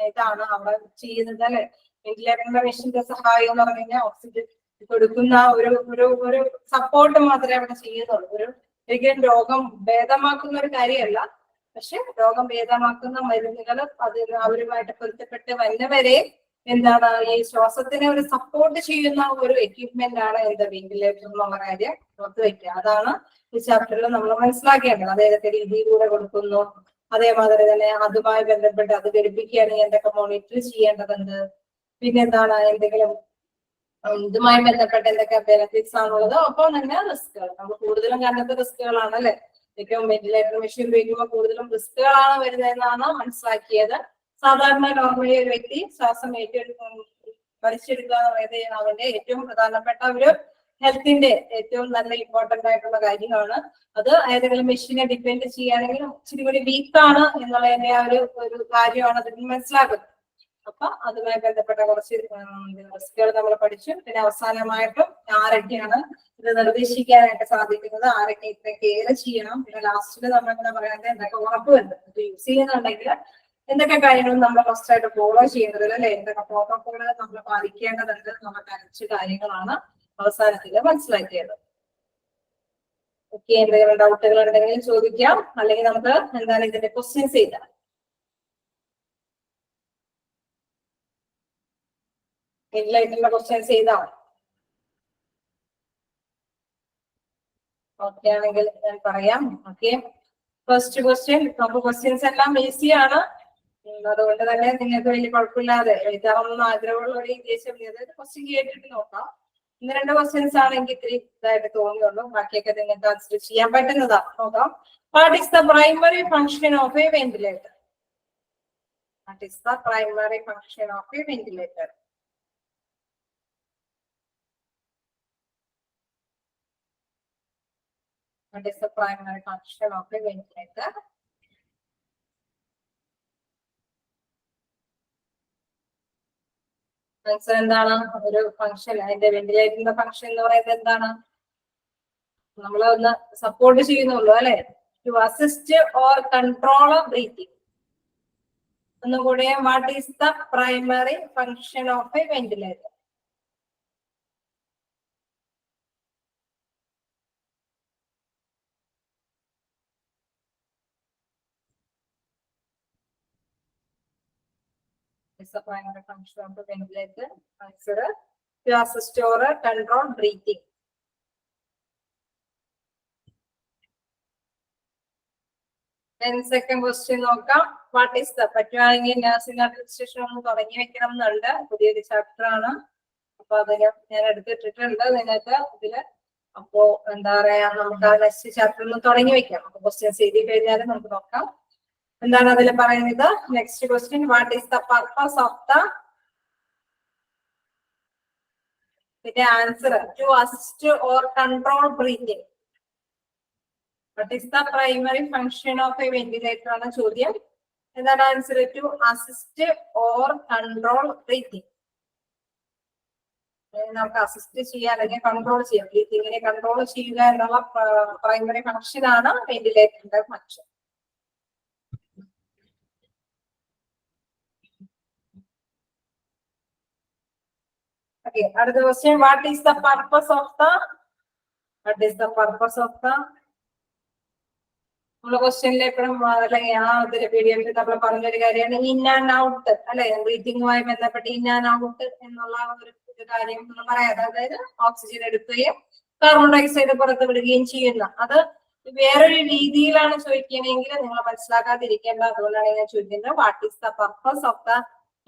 ഇതാണ് അവിടെ ചെയ്യുന്നത് അല്ലെ. വെന്റിലേറ്ററിന്റെ മെഷീന്റെ സഹായം എന്ന് പറഞ്ഞു കഴിഞ്ഞാൽ ഓക്സിജൻ കൊടുക്കുന്ന ഒരു സപ്പോർട്ട് മാത്രമേ അവിടെ ചെയ്യുന്നുള്ളൂ. ഒരിക്കലും രോഗം ഭേദമാക്കുന്ന ഒരു കാര്യമല്ല. പക്ഷെ രോഗം ഭേദമാക്കുന്ന മരുന്നുകൾ അതിന് അവരുമായിട്ട് പൊരുത്തപ്പെട്ട് വന്നവരെ എന്താണ് ഈ ശ്വാസത്തിനെ ഒരു സപ്പോർട്ട് ചെയ്യുന്ന ഒരു എക്യുപ്മെന്റ് ആണ് എന്ത് വെന്റിലേറ്റർ എന്നുള്ള കാര്യം ഓർത്ത് വെക്കുക. അതാണ് ഈ ചാപ്റ്ററിൽ നമ്മൾ മനസ്സിലാക്കേണ്ടത്. അത് ഏതൊക്കെ രീതിയിലൂടെ കൊടുക്കുന്നു, അതേമാതിരി തന്നെ അതുമായി ബന്ധപ്പെട്ട് അത് ഘടിപ്പിക്കുകയാണെങ്കിൽ എന്തൊക്കെ മോണിറ്റർ ചെയ്യേണ്ടതുണ്ട്, പിന്നെന്താണ് എന്തെങ്കിലും ഇതുമായി ബന്ധപ്പെട്ട് എന്തൊക്കെ ബെനിഫിറ്റ്സ് ആണുള്ളത്, ഒപ്പം തന്നെ റിസ്കുകൾ. നമ്മൾ കൂടുതലും കണ്ടത് റിസ്കുകളാണ് അല്ലെ. ഏറ്റവും വെന്റിലേറ്റർ മെഷീൻ ഉപയോഗിക്കുമ്പോൾ കൂടുതലും റിസ്കുകളാണ് വരുന്നതെന്നാണ് മനസ്സിലാക്കിയത്. സാധാരണ നോർമലി ഒരു വ്യക്തി ശ്വാസം വലിച്ചെടുക്കുക എന്ന് പറയുന്നത് അവന്റെ ഏറ്റവും പ്രധാനപ്പെട്ട ഒരു ഹെൽത്തിന്റെ ഏറ്റവും നല്ല ഇമ്പോർട്ടന്റ് ആയിട്ടുള്ള കാര്യമാണ്. അത് ഏതെങ്കിലും മെഷീനെ ഡിപ്പെൻഡ് ചെയ്യുകയാണെങ്കിൽ ഇച്ചിരി കൂടി വീക്കാണ് എന്നുള്ളതിന്റെ ആ ഒരു കാര്യമാണ് അതിൽ മനസ്സിലാക്കുന്നത്. അപ്പൊ അതുമായി ബന്ധപ്പെട്ട കുറച്ച് റിസ്കുകൾ നമ്മൾ പഠിച്ചു. പിന്നെ അവസാനമായിട്ടും ആരൊക്കെയാണ് ഇത് നിർദ്ദേശിക്കാനായിട്ട് സാധിക്കുന്നത്, ആരൊക്കെ ഇത്ര കെയർ ചെയ്യണം, പിന്നെ ലാസ്റ്റില് നമ്മൾ എന്താ പറയുന്നത് എന്തൊക്കെ ഉറപ്പ് വരുന്നത് ഇത് യൂസ് ചെയ്യുന്നുണ്ടെങ്കിൽ എന്തൊക്കെ കാര്യങ്ങളും നമ്മൾ ഫസ്റ്റ് ആയിട്ട് ഫോളോ ചെയ്യുന്നത് അല്ലെ, എന്തൊക്കെ പ്രോട്ടോകോള് നമ്മൾ പാലിക്കേണ്ടതുണ്ട്, നമുക്ക് അഞ്ച് കാര്യങ്ങളാണ് അവസാനത്തിൽ മനസ്സിലാക്കിയത്. ഓക്കെ, എന്തെങ്കിലും ഡൗട്ടുകൾ ഉണ്ടെങ്കിൽ ചോദിക്കാം, അല്ലെങ്കിൽ നമുക്ക് എന്താണ് ഇതിന്റെ ക്വസ്റ്റ്യൻസ് ചെയ്താൽ. ഇതിലായിട്ടുള്ള ക്വസ്റ്റ്യൻസ് ചെയ്താൽ ഓക്കെ ആണെങ്കിൽ ഞാൻ പറയാം. Okay, first question. നമുക്ക് ക്വസ്റ്റ്യൻസ് എല്ലാം ഈസിയാണ്, അതുകൊണ്ട് തന്നെ നിങ്ങൾക്ക് വലിയ കുഴപ്പമില്ലാതെ എഴുതാമെന്ന് ആഗ്രഹമുള്ള ഒരു ഉദ്ദേശം. അതായത് ക്വസ്റ്റ്യൻ കേട്ടിട്ട് നോക്കാം. ഇന്ന് 2 ക്വസ്റ്റ്യൻസ് ആണ് എനിക്ക് ഇത്തിരി ഇതായിട്ട് തോന്നിയുള്ളൂ. ബാക്കിയൊക്കെ നിങ്ങൾക്ക് ആൻസർ ചെയ്യാൻ പറ്റുന്നതാണ്. നോക്കാം. What is the primary function of a ventilator? What is the primary function of a ventilator? What is the primary function of a ventilator? Answer എന്താണ്? ഒരു ഫംഗ്ഷൻ, അതിന്റെ വെന്റിലേറ്ററിന്റെ ഫംഗ്ഷൻ എന്ന് പറയുന്നത് എന്താണ്? നമ്മൾ ഒന്ന് സപ്പോർട്ട് ചെയ്യുന്നുള്ളൂ അല്ലെ. To assist or control breathing. ഒന്നുകൂടെ, what is the primary function of a ventilator? Is the primary function of the ventilator? Answer: to assist or control breathing. Then second question നോക്കാം. What is the പറ്റുവാണെങ്കിൽ നഴ്സിംഗ് അഡ്മിനിസ്ട്രേഷൻ ഒന്ന് തുടങ്ങി വെക്കണം എന്നുണ്ട്. പുതിയൊരു ചാപ്റ്റർ ആണ്, അപ്പൊ അതിന് ഞാൻ എടുത്തിട്ടിട്ടുണ്ട് നിങ്ങൾക്ക് ഇതില്. അപ്പോ എന്താ പറയാ, നമുക്ക് ആ നെക്സ്റ്റ് ചാപ്റ്റർ ഒന്ന് തുടങ്ങി വെക്കാം. അപ്പൊ ക്വസ്റ്റ്യൻസ് എഴുതി കഴിഞ്ഞാൽ നമുക്ക് നോക്കാം എന്താണ് അതിൽ പറയുന്നത്. Next question, what is the purpose of the, ഇതിന്റെ answer to assist or control breathing. What is the primary function of a ventilator ആണ് ചോദ്യം. എന്താണ് answer? To assist or control breathing. നമുക്ക് അസിസ്റ്റ് ചെയ്യാൻ അല്ലെങ്കിൽ കൺട്രോൾ ചെയ്യാം, ബ്രീത്തിങ്ങിനെ കൺട്രോൾ ചെയ്യുക എന്നുള്ള പ്രൈമറി ഫംഗ്ഷൻ ആണ് വെന്റിലേറ്ററിന്റെ ഫംഗ്ഷൻ. Okay, അടുത്ത question, what is the purpose of the What is the purpose of the നമ്മളെ ക്വസ്റ്റ്യനിൽ എപ്പോഴും അല്ലെങ്കിൽ ആ ഒരു പീഡിയത്തിൽ നമ്മൾ പറഞ്ഞൊരു കാര്യമാണ് ഇൻ ആൻഡ് ഔട്ട് അല്ലെ, ബ്രീത്തിങ്ങുമായി ബന്ധപ്പെട്ട് ഇൻ ആൻഡ് ഔട്ട് എന്നുള്ള ഒരു കാര്യം നമ്മൾ പറയാം. അതായത് ഓക്സിജൻ എടുക്കുകയും കാർബൺ ഡയോക്സൈഡ് പുറത്ത് വിടുകയും ചെയ്യുന്ന അത് വേറൊരു രീതിയിലാണ് ചോദിക്കുകയാണെങ്കിൽ നിങ്ങൾ മനസ്സിലാക്കാതിരിക്കേണ്ട. അതുകൊണ്ടാണ് ഞാൻ ചോദിക്കുന്നത് what is the purpose of the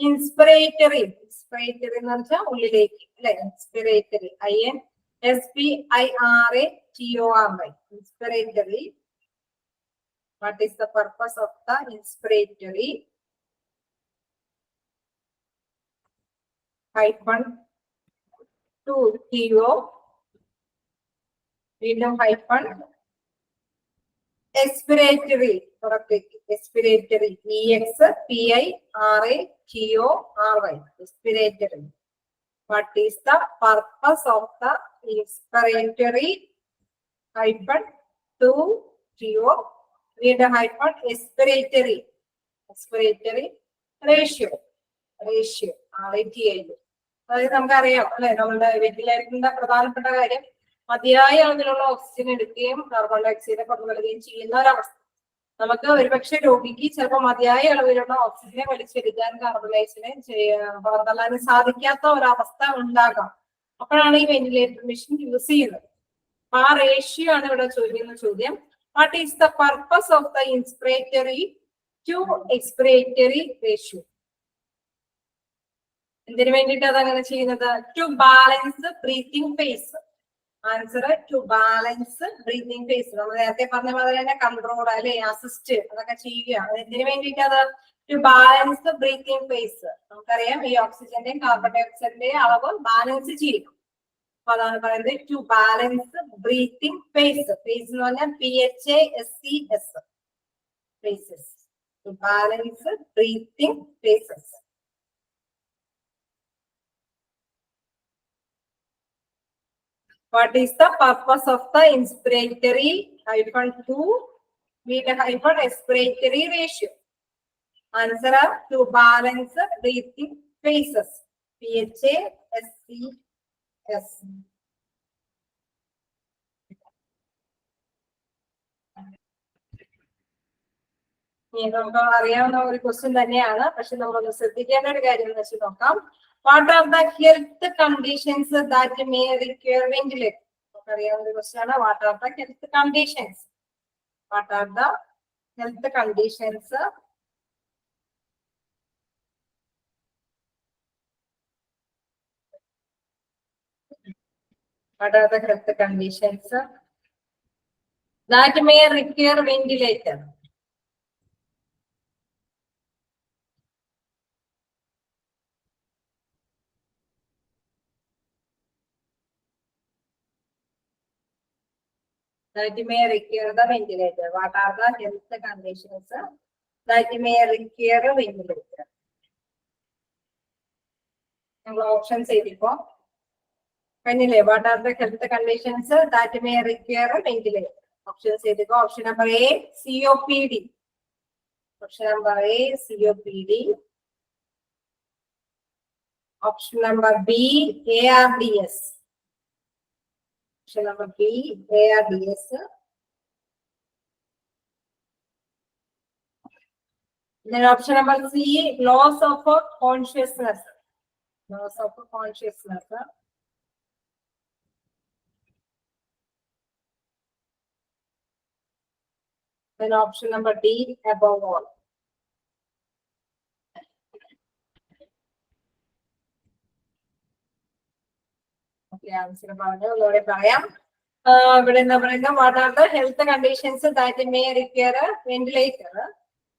inspiratory. Inspiratory എന്ന് വെച്ചാൽ ഉള്ളിലേക്ക് അല്ലെ, inspiratory INSPIRATORY inspiratory. What is the purpose of the inspiratory? -2 TO വീണ്ടും expiratory expiratory EXPIRATORY expiratory. What is the purpose of the inspiratory? -2 TO വീണ്ടും expiratory ratio RATI. അതായത് നമുക്കറിയാം അല്ലെ, നമ്മുടെ വെന്റിലേറ്ററിന്റെ പ്രധാനപ്പെട്ട കാര്യം മതിയായ അളവിലുള്ള ഓക്സിജൻ എടുക്കുകയും കാർബൺ ഡയോക്സൈഡ് പുറത്തുവിടുകയും ചെയ്യുന്ന ഒരവസ്ഥ. നമുക്ക് ഒരുപക്ഷെ രോഗിക്ക് ചിലപ്പോൾ മതിയായ അളവിലുള്ള ഓക്സിജനെ വലിച്ചെടുക്കാൻ കാർബൺ ഡയോക്സൈഡിനെ പുറന്തള്ളാൻ സാധിക്കാത്ത ഒരവസ്ഥ ഉണ്ടാകാം. അപ്പോഴാണ് ഈ വെന്റിലേറ്റർ മെഷീൻ യൂസ് ചെയ്യുന്നത്. അപ്പൊ ആ റേഷ്യോ ആണ് ഇവിടെ ചോദിക്കുന്ന ചോദ്യം. What is the purpose of the inspiratory to expiratory ratio? എന്തിനു വേണ്ടിയിട്ട് അതങ്ങനെ ചെയ്യുന്നത്? To balance breathing phase. Answer to balance breathing phase. നമ്മൾ നേരത്തെ പറഞ്ഞ മാതിരി തന്നെ കൺട്രോൾ അല്ലെ, അസിസ്റ്റ് അതൊക്കെ ചെയ്യുക. എന്തിനു വേണ്ടിയിട്ട് അത്? To balance breathing phase. നമുക്കറിയാം ഈ ഓക്സിജന്റെയും കാർബൺ ഡയോക്സൈഡിന്റെയും അളവ് ബാലൻസ് ചെയ്യും. അപ്പൊ അതാണ് പറയുന്നത് to balance breathing phase. Phase എന്ന് പറഞ്ഞാൽ PHASES phases. To balance breathing phases. What is the purpose of the inspiratory -2 with expiratory ratio? Answer to balance breathing phases. PHASES. നമുക്ക് അറിയാവുന്ന ഒരു ക്വസ്റ്റ്യൻ തന്നെയാണ്, പക്ഷെ നമ്മളൊന്ന് ശ്രദ്ധിക്കേണ്ട ഒരു കാര്യം എന്ന് വെച്ച് നോക്കാം. What are the health conditions that may require ventilator? നമുക്കറിയാവുന്ന ഒരു ക്വസ്റ്റ്യൻ ആണ്. What are the health conditions? What are the health conditions? What are the health conditions that may require ventilator? That may require the ventilator. What are the health conditions that may require a ventilator? Options finally, what are the health conditions that may require a ventilator? Options option number A, COPD. Option number A, COPD. Option number B, ARDS. Option number B, ARDS. Then option number C, loss of consciousness. Loss of consciousness. Then option number D, above all. Answer ഇവിടെ എന്താ പറയുന്നത് what are the health conditions that may require ventilator.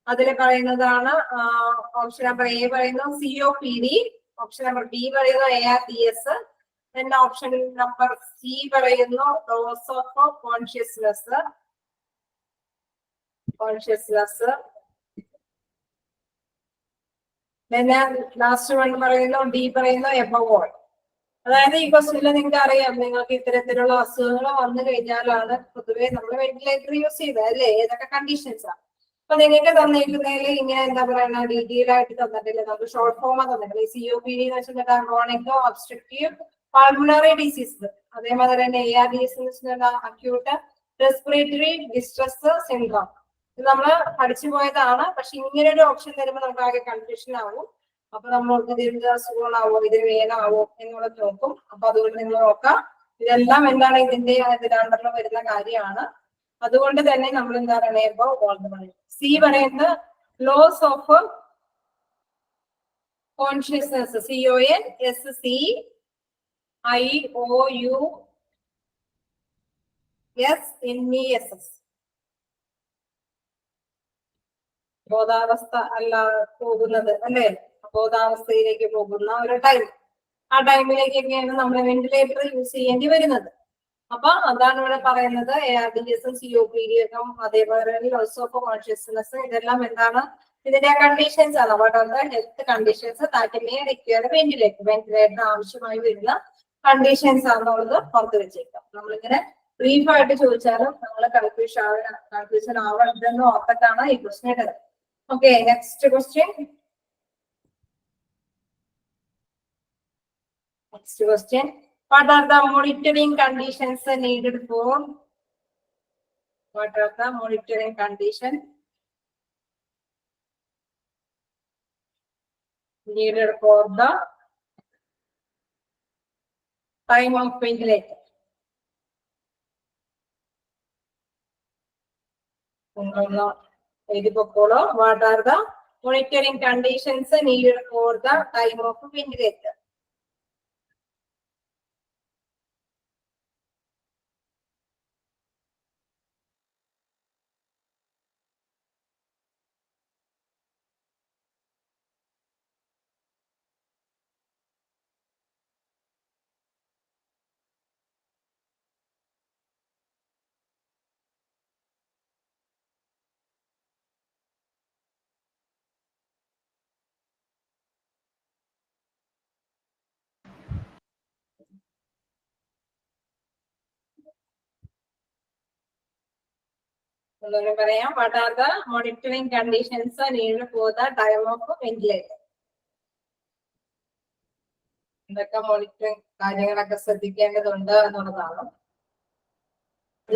അതിൽ പറയുന്നതാണ് ഓപ്ഷൻ നമ്പർ എ പറയുന്നു COPD, ഓപ്ഷൻ നമ്പർ ബി പറയുന്നു ARDS, then option number C പറയുന്നു loss of consciousness. then last one പറയുന്നു ഡി പറയുന്നു എബവ് ഓൾ. അതായത് ഈ ക്വസ്റ്റ്യനിൽ നിങ്ങൾക്ക് അറിയാം, നിങ്ങൾക്ക് ഇത്തരത്തിലുള്ള അസുഖങ്ങൾ വന്നു കഴിഞ്ഞാലാണ് പൊതുവെ നമ്മൾ വെന്റിലേറ്റർ യൂസ് ചെയ്തത് അല്ലേ, ഏതൊക്കെ കണ്ടീഷൻസാണ്. അപ്പൊ നിങ്ങൾക്ക് തന്നിരിക്കുന്നതിൽ ഇങ്ങനെ എന്താ പറയുക ഡീറ്റെയിൽ ആയിട്ട് തന്നിട്ടില്ല, നമുക്ക് ഷോർട്ട് ഫോം തന്നിട്ടില്ല. ഈ COPD എന്ന് വെച്ചിട്ടുണ്ടെങ്കിൽ ക്രോണിക് ഒബ്സ്ട്രക്റ്റീവ് പൾമണറി ഡിസീസ്, അതേമാതിരി തന്നെ ARDS എന്ന് വെച്ചാൽ അക്യൂട്ട് റെസ്പിറേറ്ററി ഡിസ്ട്രസ് സിൻഡ്രോം. ഇത് നമ്മൾ പഠിച്ചു പോയതാണ്. പക്ഷെ ഇങ്ങനെ ഒരു ഓപ്ഷൻ തരുമ്പോൾ നമുക്ക് ആകെ കൺഫ്യൂഷൻ ആവും. അപ്പൊ നമ്മൾ ഇതിന്റെ അസുഖങ്ങളാവോ, ഇതിന് വേഗമാവോ എന്നുള്ളത് നോക്കും. അപ്പൊ അതുകൊണ്ട് നിങ്ങൾ നോക്കാം, ഇതെല്ലാം എന്താണ് ഇതിന്റെ അണ്ടറിൽ വരുന്ന കാര്യമാണ്. അതുകൊണ്ട് തന്നെ നമ്മൾ എന്താ പറയുന്നത്, സി പറയുന്നത് ലോസ് ഓഫ് കോൺഷ്യസ്നസ്, CONSCIOUSNESS, ബോധാവസ്ഥ അല്ല പോകുന്നത് അല്ലെ, ബോധാവസ്ഥയിലേക്ക് പോകുന്ന ഒരു ടൈം. ആ ടൈമിലേക്കൊക്കെയാണ് നമ്മൾ വെന്റിലേറ്റർ യൂസ് ചെയ്യേണ്ടി വരുന്നത്. അപ്പൊ അതാണ് ഇവിടെ പറയുന്നത്. ARDS, COPD ഒക്കെ അതേപോലെ ലോസ് ഓഫ് കോൺഷ്യസ്നെസ്, ഇതെല്ലാം എന്താണ് ഇതിന്റെ കണ്ടീഷൻസ് ആണ്. What are the health conditions that may require ventilator, ventilator ആവശ്യമായി വരുന്ന കണ്ടീഷൻസ് ആണെന്നുള്ളത് പുറത്ത് വെച്ചേക്കാം. നമ്മളിങ്ങനെ ബ്രീഫ് ആയിട്ട് ചോദിച്ചാലും നമ്മൾ കൺഫ്യൂഷൻ ആവരുതെന്ന് ഓർത്തിട്ടാണ് ഈ ക്വസ്റ്റ്യൻ ഇട്ടത്. Okay, next question. What are the monitoring conditions needed for? What are the monitoring conditions needed for the time of ventilator? What are the monitoring conditions needed for the time of ventilator? What are the monitoring conditions needed for the time of ventilator? എന്തൊക്കെ മോണിറ്ററിംഗ് കാര്യങ്ങളൊക്കെ ശ്രദ്ധിക്കേണ്ടതുണ്ട് എന്നുള്ളതാണ്.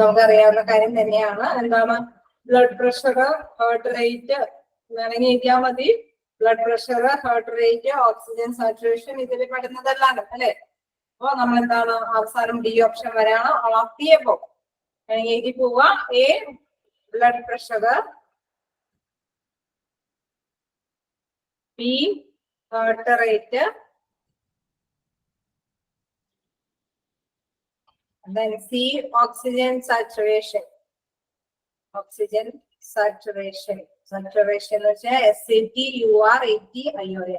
നമുക്കറിയാവുന്ന കാര്യം തന്നെയാണ്. എന്താണ് ബ്ലഡ് പ്രഷർ, ഹാർട്ട് റേറ്റ്, വേണമെങ്കിൽ എഴുതിയാൽ മതി. Blood pressure, heart rate, oxygen saturation, ഇതിൽ പെടുന്നതല്ലാണ് അല്ലെ. അപ്പൊ നമ്മൾ എന്താണ് അവസാനം ഡി ഓപ്ഷൻ വരെയാണ് അളത്തിയപ്പോ വേണമെങ്കിൽ എഴുതി പോവുക. A blood pressure, B heart rate, then C oxygen saturation. Oxygen saturation. Saturation is SATURATION.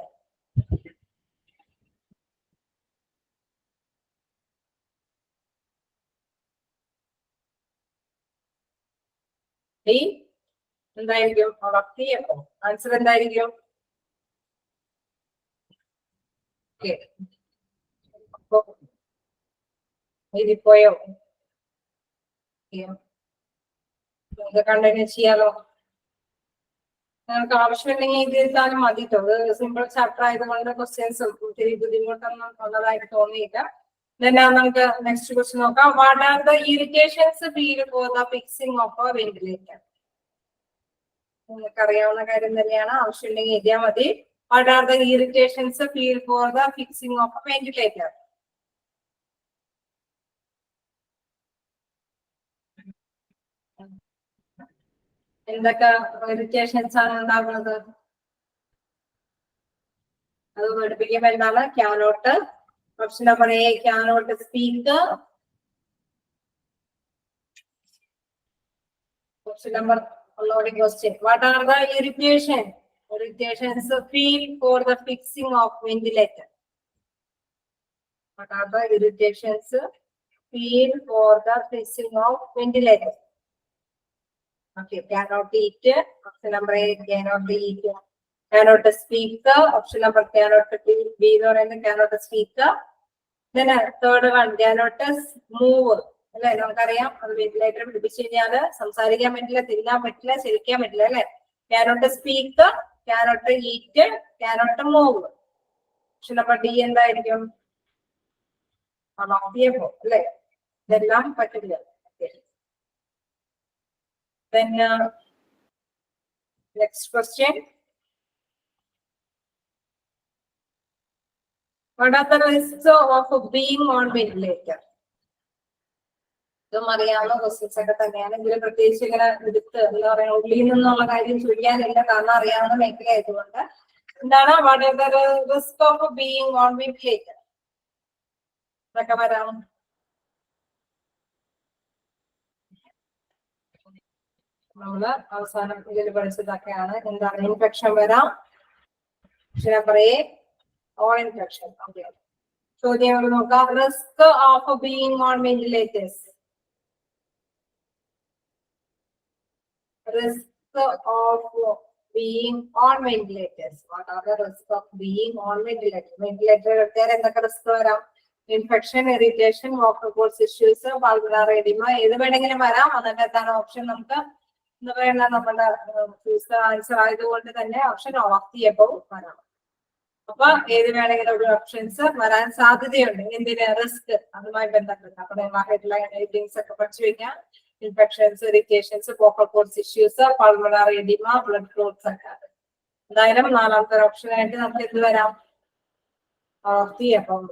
എന്തായിരിക്കും ആൻസർ? എന്തായിരിക്കും? എഴുതിപ്പോയോ? നമുക്ക് കണ്ടിന്യൂ ചെയ്യാലോ. നിങ്ങൾക്ക് ആവശ്യമുണ്ടെങ്കിൽ ഇത് എഴുതാനും മതി കേട്ടോ. ഇത് സിമ്പിൾ ചാപ്റ്റർ ആയതുകൊണ്ട് ക്വസ്റ്റ്യൻസ് ഒത്തിരി ബുദ്ധിമുട്ടൊന്നും ഉള്ളതായിട്ട് തോന്നിയില്ല. നമുക്ക് നെക്സ്റ്റ് ക്വസ്റ്റ്യൻ നോക്കാം. What are the irritations feel for the fixing of a ventilator? നിങ്ങൾക്ക് അറിയാവുന്ന കാര്യം തന്നെയാണ്. ആവശ്യമുണ്ടെങ്കിൽ എഴുതിയാൽ മതി. What are the irritations feel for the fixing of a ventilator? എന്തൊക്കെ ഇറിറ്റേഷൻസ് ആണ് ഉണ്ടാകുന്നത്? അത് പഠിപ്പിക്കുമ്പോൾ എന്താണ്? Cannot. Option number A cannot speak. Option number following question. What are the irritations feel for the fixing of ventilator? What are the irritations feel for the fixing of ventilator? Okay, cannot eat. Option number A cannot eat. Cannot speak. Option number cannot be or cannot speak. Then third one cannot move. അല്ലെ, നമുക്കറിയാം അത് വെന്റിലേറ്റർ പിടിപ്പിച്ചു കഴിഞ്ഞാല് സംസാരിക്കാൻ പറ്റില്ല, തിന്നാൻ പറ്റില്ല, ശരിക്കാൻ പറ്റില്ല അല്ലെ. cannot speak, cannot eat, cannot move. Option number D എന്തായിരിക്കും? അല്ലേ? ഇതെല്ലാം പറ്റില്ല. Then next question. What are the risks of being on ventilator? ഇതും അറിയാവുന്ന ക്വസ്റ്റ്യൻസ് ഒക്കെ തന്നെയാണ്. ഇതിൽ പ്രത്യേകിച്ച് ഇങ്ങനെ എടുത്ത് എന്താ പറയാ ഉള്ളിൽ നിന്നുള്ള കാര്യം ചോദിക്കാനില്ല, കാരണം അറിയാവുന്ന മേഖല ആയതുകൊണ്ട്. എന്താണ് what are the risk of being on ventilator? ഇതൊക്കെ വരാം. നമ്മള് അവസാനം ഇതിൽ പഠിച്ചതൊക്കെയാണ്. എന്താണ് ഇൻഫെക്ഷൻ വരാം. Number A all infection. ചോദ്യങ്ങൾ നോക്കാം. Risk of being on ventilators. Risk of being on ventilators. What are the risks of being on ventilator? Ventilator എന്തൊക്കെ റിസ്ക് വരാം? Infection, irritation, vocal course issues, pulmonary oedema, ഏത് വേണമെങ്കിലും വരാം. അതിന്റെ എന്താണ് ഓപ്ഷൻ? നമുക്ക് എന്താ പറയുക, നമ്മുടെ ആൻസർ ആയതുകൊണ്ട് തന്നെ ഓപ്ഷൻ ഓഫ് ദി എബോവ് വരാം. അപ്പൊ ഏത് വേണമെങ്കിലും ഒരു ഓപ്ഷൻസ് വരാൻ സാധ്യതയുണ്ട്. എന്തിന്? റിസ്ക്, അതുമായി ബന്ധപ്പെട്ട്. അപ്പൊ ഹെഡ്ലൈൻ ഹെഡിങ്സ് ഒക്കെ പഠിച്ചു വെക്കാം. Infections, irritations, vocal course issues, pulmonary oedema, blood clots ഒക്കെ. എന്തായാലും നാലാമത്തെ ഓപ്ഷൻ ആയിട്ട് നമുക്ക് എന്ത് വരാം? Of the above.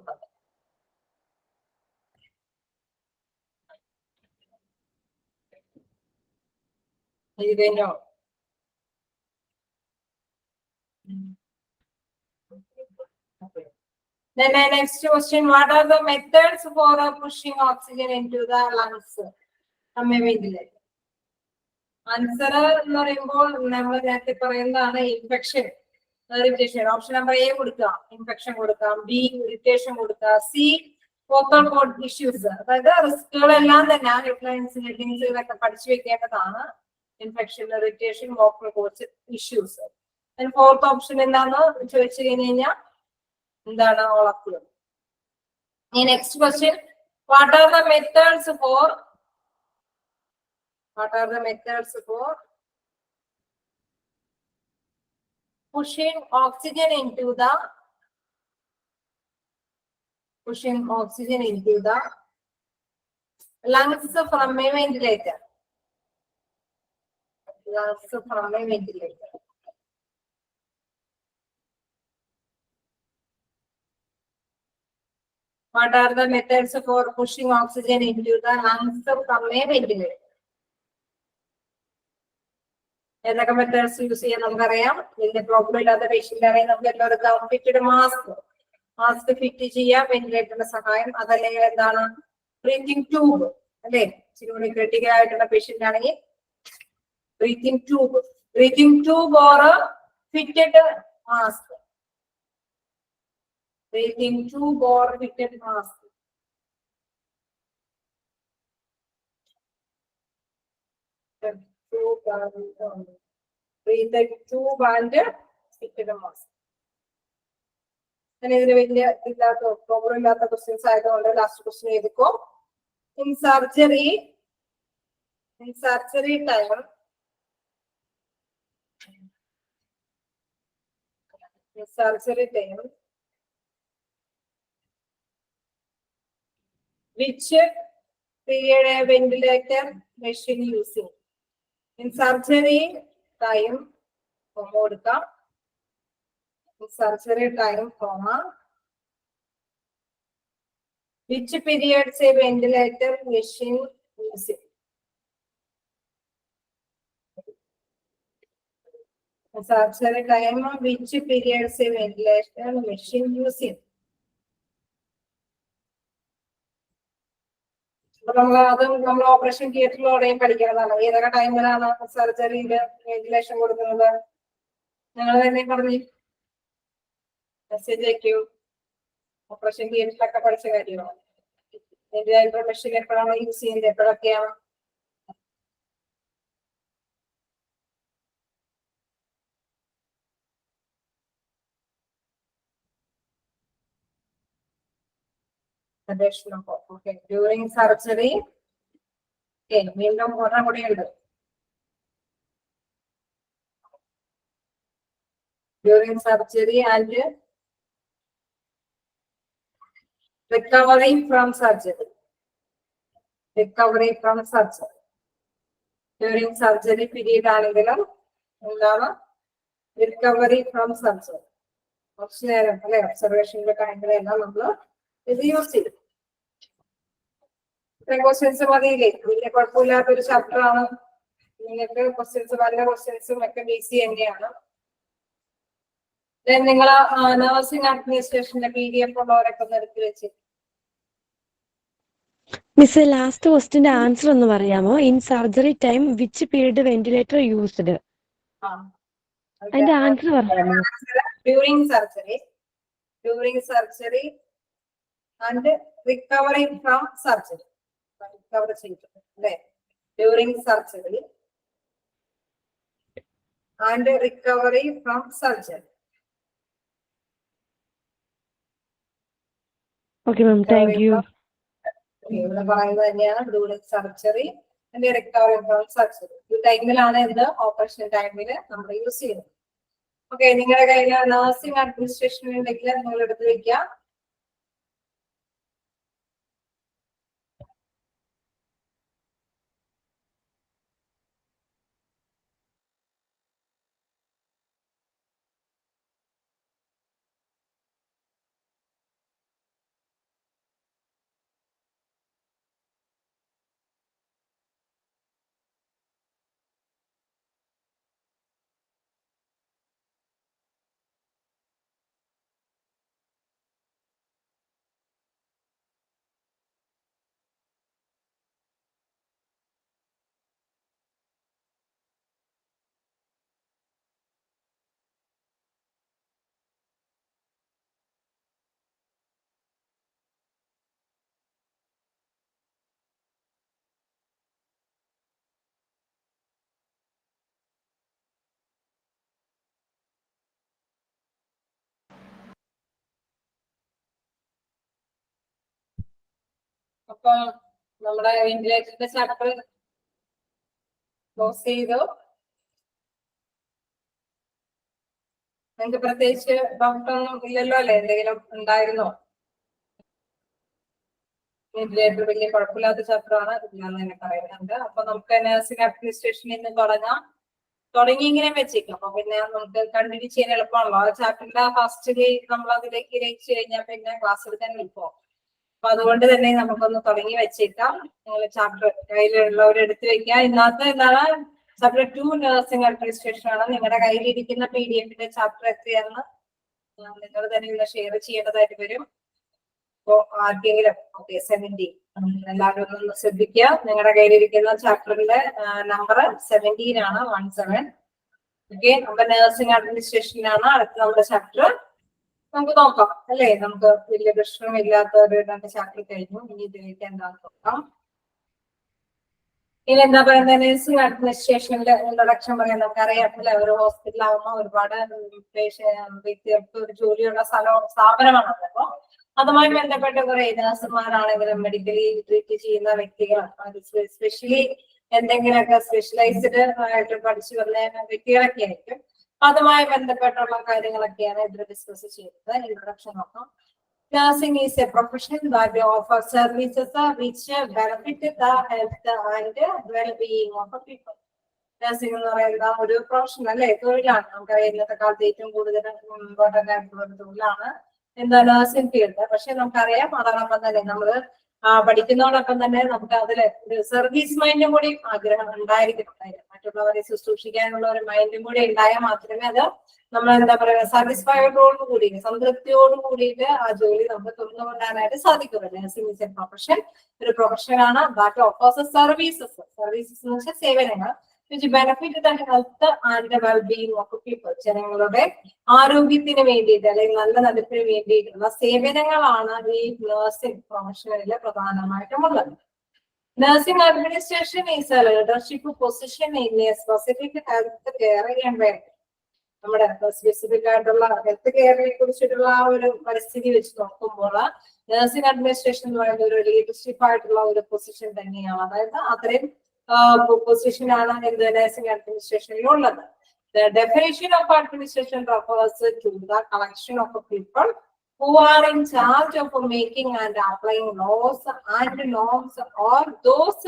Then next question, what are the methods for pushing oxygen into the lungs? Answer എന്ന് പറയുമ്പോൾ നമ്മൾ നേരത്തെ പറയുന്നതാണ് infection, irritation. Option number A കൊടുക്കാം, ഇൻഫെക്ഷൻ കൊടുക്കാം. ബി ഇറിറ്റേഷൻ കൊടുക്കാം. C vocal cord issues. അതായത് റിസ്കുകളെല്ലാം തന്നെ ആ ഹെഡ്ലൈൻസ് ഹെഡിങ്സ് ഇതൊക്കെ പഠിച്ചു വെക്കേണ്ടതാണ്. Infection, irritation, vocal cord issues. Fourth option എന്താന്ന് ചോദിച്ചു കഴിഞ്ഞാൽ എന്താണ്? All of the. Next question, what are the methods for pushing oxygen into the lungs from a ventilator? What are the methods for pushing oxygen into the lungs from a ventilator? ഏതൊക്കെ മെത്തേഡ്സ് യൂസ് ചെയ്യാൻ നമുക്കറിയാം. ഇതിന്റെ പ്രോബ്ലം ഇല്ലാത്ത പേഷ്യന്റ് ആണെങ്കിൽ നമുക്ക് എല്ലാവർക്കും ഫിറ്റഡ് മാസ്ക് ഫിറ്റ് ചെയ്യാം, വെന്റിലേറ്ററിന്റെ സഹായം. അതല്ലെങ്കിൽ എന്താണ്? ബ്രീത്തിങ് ട്യൂബ്, അല്ലെ? ഇച്ചിരി ക്രിട്ടിക്കൽ ആയിട്ടുള്ള പേഷ്യന്റ് ആണെങ്കിൽ breathing tube or fitted mask. Breathing tube or fitted mask. Tube and fitted mask. ഇതിന് വലിയ ഇല്ലാത്ത പ്രോബ്ലം ഇല്ലാത്ത ക്വസ്റ്റ്യൻസ് ആയതുകൊണ്ട് ലാസ്റ്റ് ക്വസ്റ്റ്യൻ എഴുതിക്കോ. In surgery time which period a ventilator machine using? In surgery time, which periods a ventilator machine using? Surgery time, which periods a ventilator machine using? നമ്മൾ ഓപ്പറേഷൻ തിയേറ്ററിലൂടെയും പഠിക്കുന്നതാണ്. ഏതൊക്കെ ടൈമിലാണ് സർജറിയില് വെന്റിലേഷൻ കൊടുക്കുന്നത്? നിങ്ങൾ തന്നെ പറഞ്ഞു മെസ്സേജ് അയക്കൂ. ഓപ്പറേഷൻ തിയേറ്ററിലൊക്കെ പഠിച്ച കാര്യമാണ്. വെന്റിലേറ്റർ മെഷീൻ എപ്പോഴാണ് യൂസ് ചെയ്യുന്നത്, എപ്പോഴൊക്കെയാണ്? During surgery. വീണ്ടും ഒരെണ്ണം കൂടിയുണ്ട്. During surgery and recovery from surgery. Recovery from surgery during surgery period ആണെങ്കിലും എന്താണ് റിക്കവറി ഫ്രം സർജറി. കുറച്ചു നേരം അല്ലെ ഒബ്സർവേഷന്റെ ടൈമിലെല്ലാം നമ്മൾ ഇത് യൂസ് ചെയ്യും. ഇത്രയും ക്വസ്റ്റ്യൻസ് മതിയില്ലേ? വലിയ കുഴപ്പമില്ലാത്തൊരു ചാപ്റ്റർ ആണ്. നിങ്ങൾക്ക് ക്വസ്റ്റ്യൻസ് നല്ല ക്വസ്റ്റ്യൻസും ഒക്കെ ബേസ് തന്നെയാണ്. നിങ്ങൾ നഴ്സിംഗ് അഡ്മിനിസ്ട്രേഷന്റെ PDF ഉള്ളവരൊക്കെ ഒന്ന് എടുത്ത് വെച്ച്. മിസ് ലാസ്റ്റ് ക്വസ്റ്റിന്റെ ആൻസർ ഒന്ന് പറയാമോ? In surgery time which period ventilator used? അതിന്റെ ആൻസർ പറയാമോ? During surgery and recovery from surgery. Recover ചെയ്തിട്ടുണ്ട് അല്ലെ? During surgery and recovery from surgery. Okay ma'am, thank you. ഇവിടെ പറയുന്നത് തന്നെയാണ് during surgery and recovery from surgery. ഈ ടൈമിലാണ് എന്ത് ഓപ്പറേഷൻ ടൈമിൽ നമ്മൾ യൂസ് ചെയ്യുന്നത്. ഓക്കെ, നിങ്ങളുടെ കയ്യിൽ നഴ്സിംഗ് അഡ്മിനിസ്ട്രേഷൻ ഉണ്ടെങ്കിൽ നിങ്ങൾ എടുത്ത് വെക്കാം. അപ്പൊ നമ്മുടെ വെന്റിലേറ്ററിന്റെ ചാപ്റ്റർ ക്ലോസ് ചെയ്തു. നിങ്ങൾക്ക് പ്രത്യേകിച്ച് ഡൗട്ടൊന്നും ഇല്ലല്ലോ അല്ലെ? എന്തെങ്കിലും ഉണ്ടായിരുന്നോ? വെന്റിലേറ്റർ വലിയ കുഴപ്പമില്ലാത്ത ചാപ്റ്റർ ആണ്, ഇല്ലാന്ന് തന്നെ പറയുന്നുണ്ട്. അപ്പൊ നമുക്ക് നഴ്സിംഗ് അഡ്മിനിസ്ട്രേഷനിൽ നിന്ന് തുടങ്ങി ഇങ്ങനെ വെച്ചേക്കും. അപ്പൊ പിന്നെ നമുക്ക് കണ്ടിന്യൂ ചെയ്യാൻ എളുപ്പമാണല്ലോ. ആ ചാപ്റ്ററിന്റെ ഫസ്റ്റ് നമ്മൾ അതിലേക്ക് ഇരച്ചു കഴിഞ്ഞാൽ പിന്നെ ക്ലാസ് എടുക്കാൻ എളുപ്പമാവും. അപ്പൊ അതുകൊണ്ട് തന്നെ നമുക്കൊന്ന് തുടങ്ങി വെച്ചേക്കാം. നിങ്ങൾ ചാപ്റ്റർ കയ്യിലുള്ളവർ എടുത്തു വെക്കുക. ഇന്നത്തെ എന്താണ് ചാപ്റ്റർ 2 നഴ്സിംഗ് അഡ്മിനിസ്ട്രേഷൻ ആണ്. നിങ്ങളുടെ കയ്യിലിരിക്കുന്ന PDF ചാപ്റ്റർ എത്രയാണെന്ന് നിങ്ങൾ തന്നെ ഇന്ന് ഷെയർ ചെയ്യേണ്ടതായിട്ട് വരും. അപ്പോ ആർക്കെങ്കിലും 70 എല്ലാവരും ഒന്ന് ശ്രദ്ധിക്കുക. നിങ്ങളുടെ കയ്യിലിരിക്കുന്ന ചാപ്റ്ററിന്റെ നമ്പർ 17 ആണ്, 17. ഓക്കെ, അപ്പൊ നഴ്സിംഗ് അഡ്മിനിസ്ട്രേഷനിലാണ് അടുത്ത നമ്മുടെ ചാപ്റ്റർ. നമുക്ക് നോക്കാം അല്ലേ? നമുക്ക് വലിയ പ്രശ്നമില്ലാത്ത ഒരു 2 ചാപ്റ്റർ കഴിഞ്ഞു. ഇനി ഇതിലേക്ക് എന്താണെന്ന് നോക്കാം. ഇനി എന്താ പറയുന്നത്? നഴ്സിംഗ് അഡ്മിനിസ്ട്രേഷനിലെ ഇൻട്രൊഡക്ഷൻ പറയാൻ നമുക്കറിയാം അല്ലെ? ഒരു ഹോസ്പിറ്റലാകുമ്പോൾ ഒരുപാട് വ്യക്തികൾക്ക് ഒരു ജോലിയുള്ള സ്ഥാപനമാണ്. അപ്പൊ അതുമായി ബന്ധപ്പെട്ട് കുറെ നഴ്സുമാരാണെങ്കിലും മെഡിക്കലി ട്രീറ്റ് ചെയ്യുന്ന വ്യക്തികൾ, സ്പെഷ്യലി എന്തെങ്കിലുമൊക്കെ സ്പെഷ്യലൈസ്ഡ് ആയിട്ട് പഠിച്ചു വന്ന വ്യക്തികളൊക്കെ ആയിരിക്കും. അതുമായി ബന്ധപ്പെട്ടുള്ള കാര്യങ്ങളൊക്കെയാണ് ഇതിൽ ഡിസ്കസ് ചെയ്യുന്നത്. ഇൻട്രൊഡക്ഷൻ നോക്കാം. Nursing is a profession that offers services which benefit the health and well-being of people. Nursing എന്ന് പറയുന്ന ഒരു പ്രൊഫഷൻ അല്ലെ? തൊഴിലാണ്. നമുക്കറിയാം ഇന്നത്തെ കാലത്ത് ഏറ്റവും കൂടുതൽ ഇമ്പോർട്ടന്റ് ആയിട്ടുള്ള ഒരു തൊഴിലാണ് എന്താ നഴ്സിംഗ് ഫീൽഡ്. പക്ഷെ നമുക്കറിയാം അതോടൊപ്പം തന്നെ നമ്മള് പഠിക്കുന്നതോടൊപ്പം തന്നെ നമുക്ക് അതിൽ ഒരു സർവീസ് മൈൻഡും കൂടി ആഗ്രഹം ഉണ്ടായിരിക്കണം. മറ്റുള്ളവരെ ശുശ്രൂഷിക്കാനുള്ള ഒരു മൈൻഡും കൂടി ഉണ്ടായാൽ മാത്രമേ അത് നമ്മൾ എന്താ പറയുക സാറ്റിസ്ഫൈഡോട് കൂടി സംതൃപ്തിയോട് കൂടിയിട്ട് ആ ജോലി നമുക്ക് തുറന്നുകൊണ്ടാനായിട്ട് സാധിക്കുമല്ലോ. നഴ്സിംഗ് ഈസ് എ പ്രൊഫഷൻ, ഒരു പ്രൊഫഷനാണ്. ദാറ്റ് ഓഫേഴ്സ് സർവീസസ് എന്ന് വെച്ചാൽ സേവനങ്ങൾ which benefit the health and the well-being of people. ജനങ്ങളുടെ ആരോഗ്യത്തിന് വേണ്ടിയിട്ട് അല്ലെങ്കിൽ നല്ല നടപ്പിന് വേണ്ടിയിട്ടുള്ള സേവനങ്ങളാണ് ഈ nursing പ്രൊഫഷനിൽ പ്രധാനമായിട്ടുമുള്ളത്. Nursing administration is a leadership position in a specific health care environment. നമ്മുടെ സ്പെസിഫിക് ആയിട്ടുള്ള ഹെൽത്ത് കെയറിനെ കുറിച്ചിട്ടുള്ള ആ ഒരു പരിസ്ഥിതി വെച്ച് നോക്കുമ്പോൾ നഴ്സിംഗ് അഡ്മിനിസ്ട്രേഷൻ എന്ന് പറയുന്ന ഒരു ലീഡർഷിപ്പ് ആയിട്ടുള്ള ഒരു പൊസിഷൻ തന്നെയാണ്. അതായത് അത്രയും പൊസിഷൻ ആണ് എന്ത് nursing അഡ്മിനിസ്ട്രേഷനിലുള്ളത്. The definition of administration refers to the collection of people who are in charge of making and applying laws and norms, or those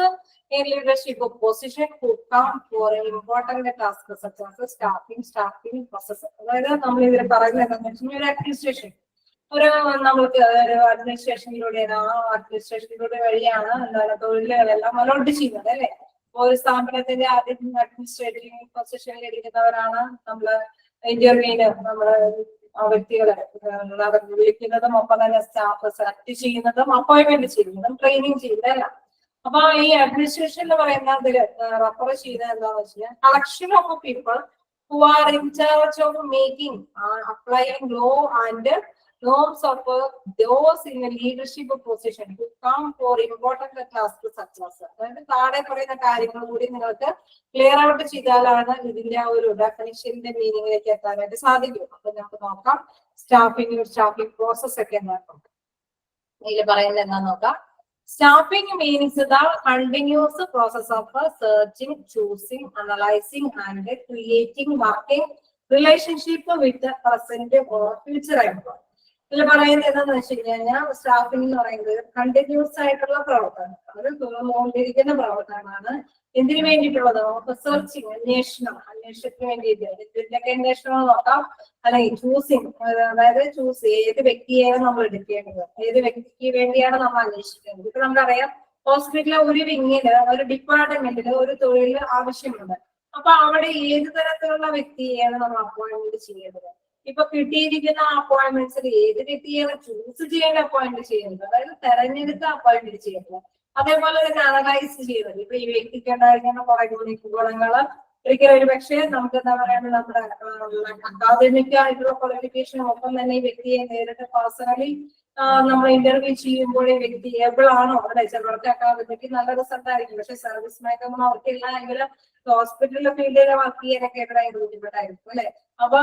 in leadership position who come for an important task such as staffing process. അതായത് നമ്മൾ ഇതിൽ പറയുന്നത് എന്താണെന്ന് വെച്ചാൽ ഒരു അഡ്മിനിസ്ട്രേഷൻ, നമ്മൾക്ക് ഒരു അഡ്മിനിസ്ട്രേഷനിലൂടെ അഡ്മിനിസ്ട്രേഷനിലൂടെ വഴിയാണ് എന്താണ് തൊഴിലുകളെല്ലാം അലോട്ട് ചെയ്യുന്നത് അല്ലെ. ഒരു സ്ഥാപനത്തിന്റെ ആദ്യം അഡ്മിനിസ്ട്രേറ്റീവ് പൊസിഷനിൽ ഇരിക്കുന്നവരാണ് നമ്മള് ഇന്റർവ്യൂവിന് നമ്മള് വ്യക്തികളെ വിളിക്കുന്നതും ഒപ്പം തന്നെ സ്റ്റാഫ് സെലക്ട് ചെയ്യുന്നതും അപ്പോയിന്റ്മെന്റ് ചെയ്യുന്നതും ട്രെയിനിങ് ചെയ്യുന്നതെല്ലാം. അപ്പൊ ഈ അഡ്മിനിസ്ട്രേഷൻ എന്ന് പറയുന്നതില് റെഫർ ചെയ്യുന്നത് എന്താണെന്ന് വെച്ചാൽ collection of people who are in charge of making applying law and norms of those in a leadership position who come for important tasks such as. അതായത് താഴെ പറയുന്ന കാര്യങ്ങൾ കൂടി നിങ്ങൾക്ക് ക്ലിയർ ഔട്ട് ചെയ്താലാണ് ഇതിന്റെ ആ ഒരു ഡെഫിനിഷന്റെ മീനിങ്ങിലേക്ക് എത്താനായിട്ട് സാധിക്കും. അപ്പൊ നമുക്ക് നോക്കാം സ്റ്റാഫിംഗ് പ്രോസസ് ഒക്കെ എന്താക്കും ഇതിൽ പറയുന്നത് എന്താന്ന് നോക്കാം. Staffing means the continuous process of searching, choosing, analysing and creating working relationship with present or future employee. ഇതിൽ പറയുന്നത് എന്താണെന്ന് വെച്ച് കഴിഞ്ഞാൽ സ്റ്റാഫിംഗ് എന്ന് പറയുന്നത് കണ്ടിന്യൂസ് ആയിട്ടുള്ള പ്രവർത്തനം, അത് തുറന്നുകൊണ്ടിരിക്കുന്ന പ്രവർത്തനമാണ്. എന്തിനു വേണ്ടിയിട്ടുള്ളത്? സെർച്ചിങ്, അന്വേഷണത്തിന് വേണ്ടിയിട്ട്. ഇതിന്റെയൊക്കെ അന്വേഷണം നോക്കാം. അല്ലെങ്കിൽ ചൂസിങ്, അതായത് ഏത് വ്യക്തിയെയാണ് നമ്മൾ എടുക്കേണ്ടത്, ഏത് വ്യക്തിക്ക് വേണ്ടിയാണ് നമ്മൾ അന്വേഷിക്കേണ്ടത്. ഇപ്പൊ നമുക്കറിയാം ഹോസ്പിറ്റലിലെ ഒരു വിങ്ങില്, ഒരു ഡിപ്പാർട്ട്മെന്റില് ഒരു തൊഴിൽ ആവശ്യമുണ്ട്. അപ്പൊ അവിടെ ഏത് തരത്തിലുള്ള വ്യക്തിയെയാണ് നമ്മൾ അപ്പോയിന്റ്മെന്റ് ചെയ്യേണ്ടത്? ഇപ്പൊ കിട്ടിയിരിക്കുന്ന അപ്പോയിന്റ്മെന്റ്സിൽ ഏത് വ്യക്തിയാണ് ചൂസ് ചെയ്യേണ്ട അപ്പോയിന്റ് ചെയ്യുന്നത്, അതായത് തെരഞ്ഞെടുത്ത അപ്പോയിന്റ് ചെയ്യുന്നത്. അതേപോലെ തന്നെ അനലൈസ് ചെയ്യുന്നത്. ഇപ്പൊ ഈ വ്യക്തിക്ക് ഉണ്ടായിരിക്കുന്ന കുറെ ഗുണങ്ങള് ഒരിക്കലും ഒരു പക്ഷേ നമുക്ക് എന്താ പറയുക, നമ്മുടെ അക്കാദമിക് ആയിട്ടുള്ള ക്വാളിഫിക്കേഷനും ഒപ്പം തന്നെ ഈ വ്യക്തിയെ നേരിട്ട് പേഴ്സണലി നമ്മൾ ഇന്റർവ്യൂ ചെയ്യുമ്പോൾ ഈ വ്യക്തി ഏബിൾ ആണോ, അല്ലെ ചിലർക്ക് അക്കാദമിക്ക് നല്ല റിസൾട്ട് ആയിരിക്കും, പക്ഷെ സർവീസ് മേഖല അവർക്കില്ല എങ്കിൽ ഹോസ്പിറ്റലിലെ ഫീൽഡിൽ വർക്ക് ചെയ്യാനൊക്കെ എവിടെ ബുദ്ധിമുട്ടായിരിക്കും അല്ലെ. അപ്പൊ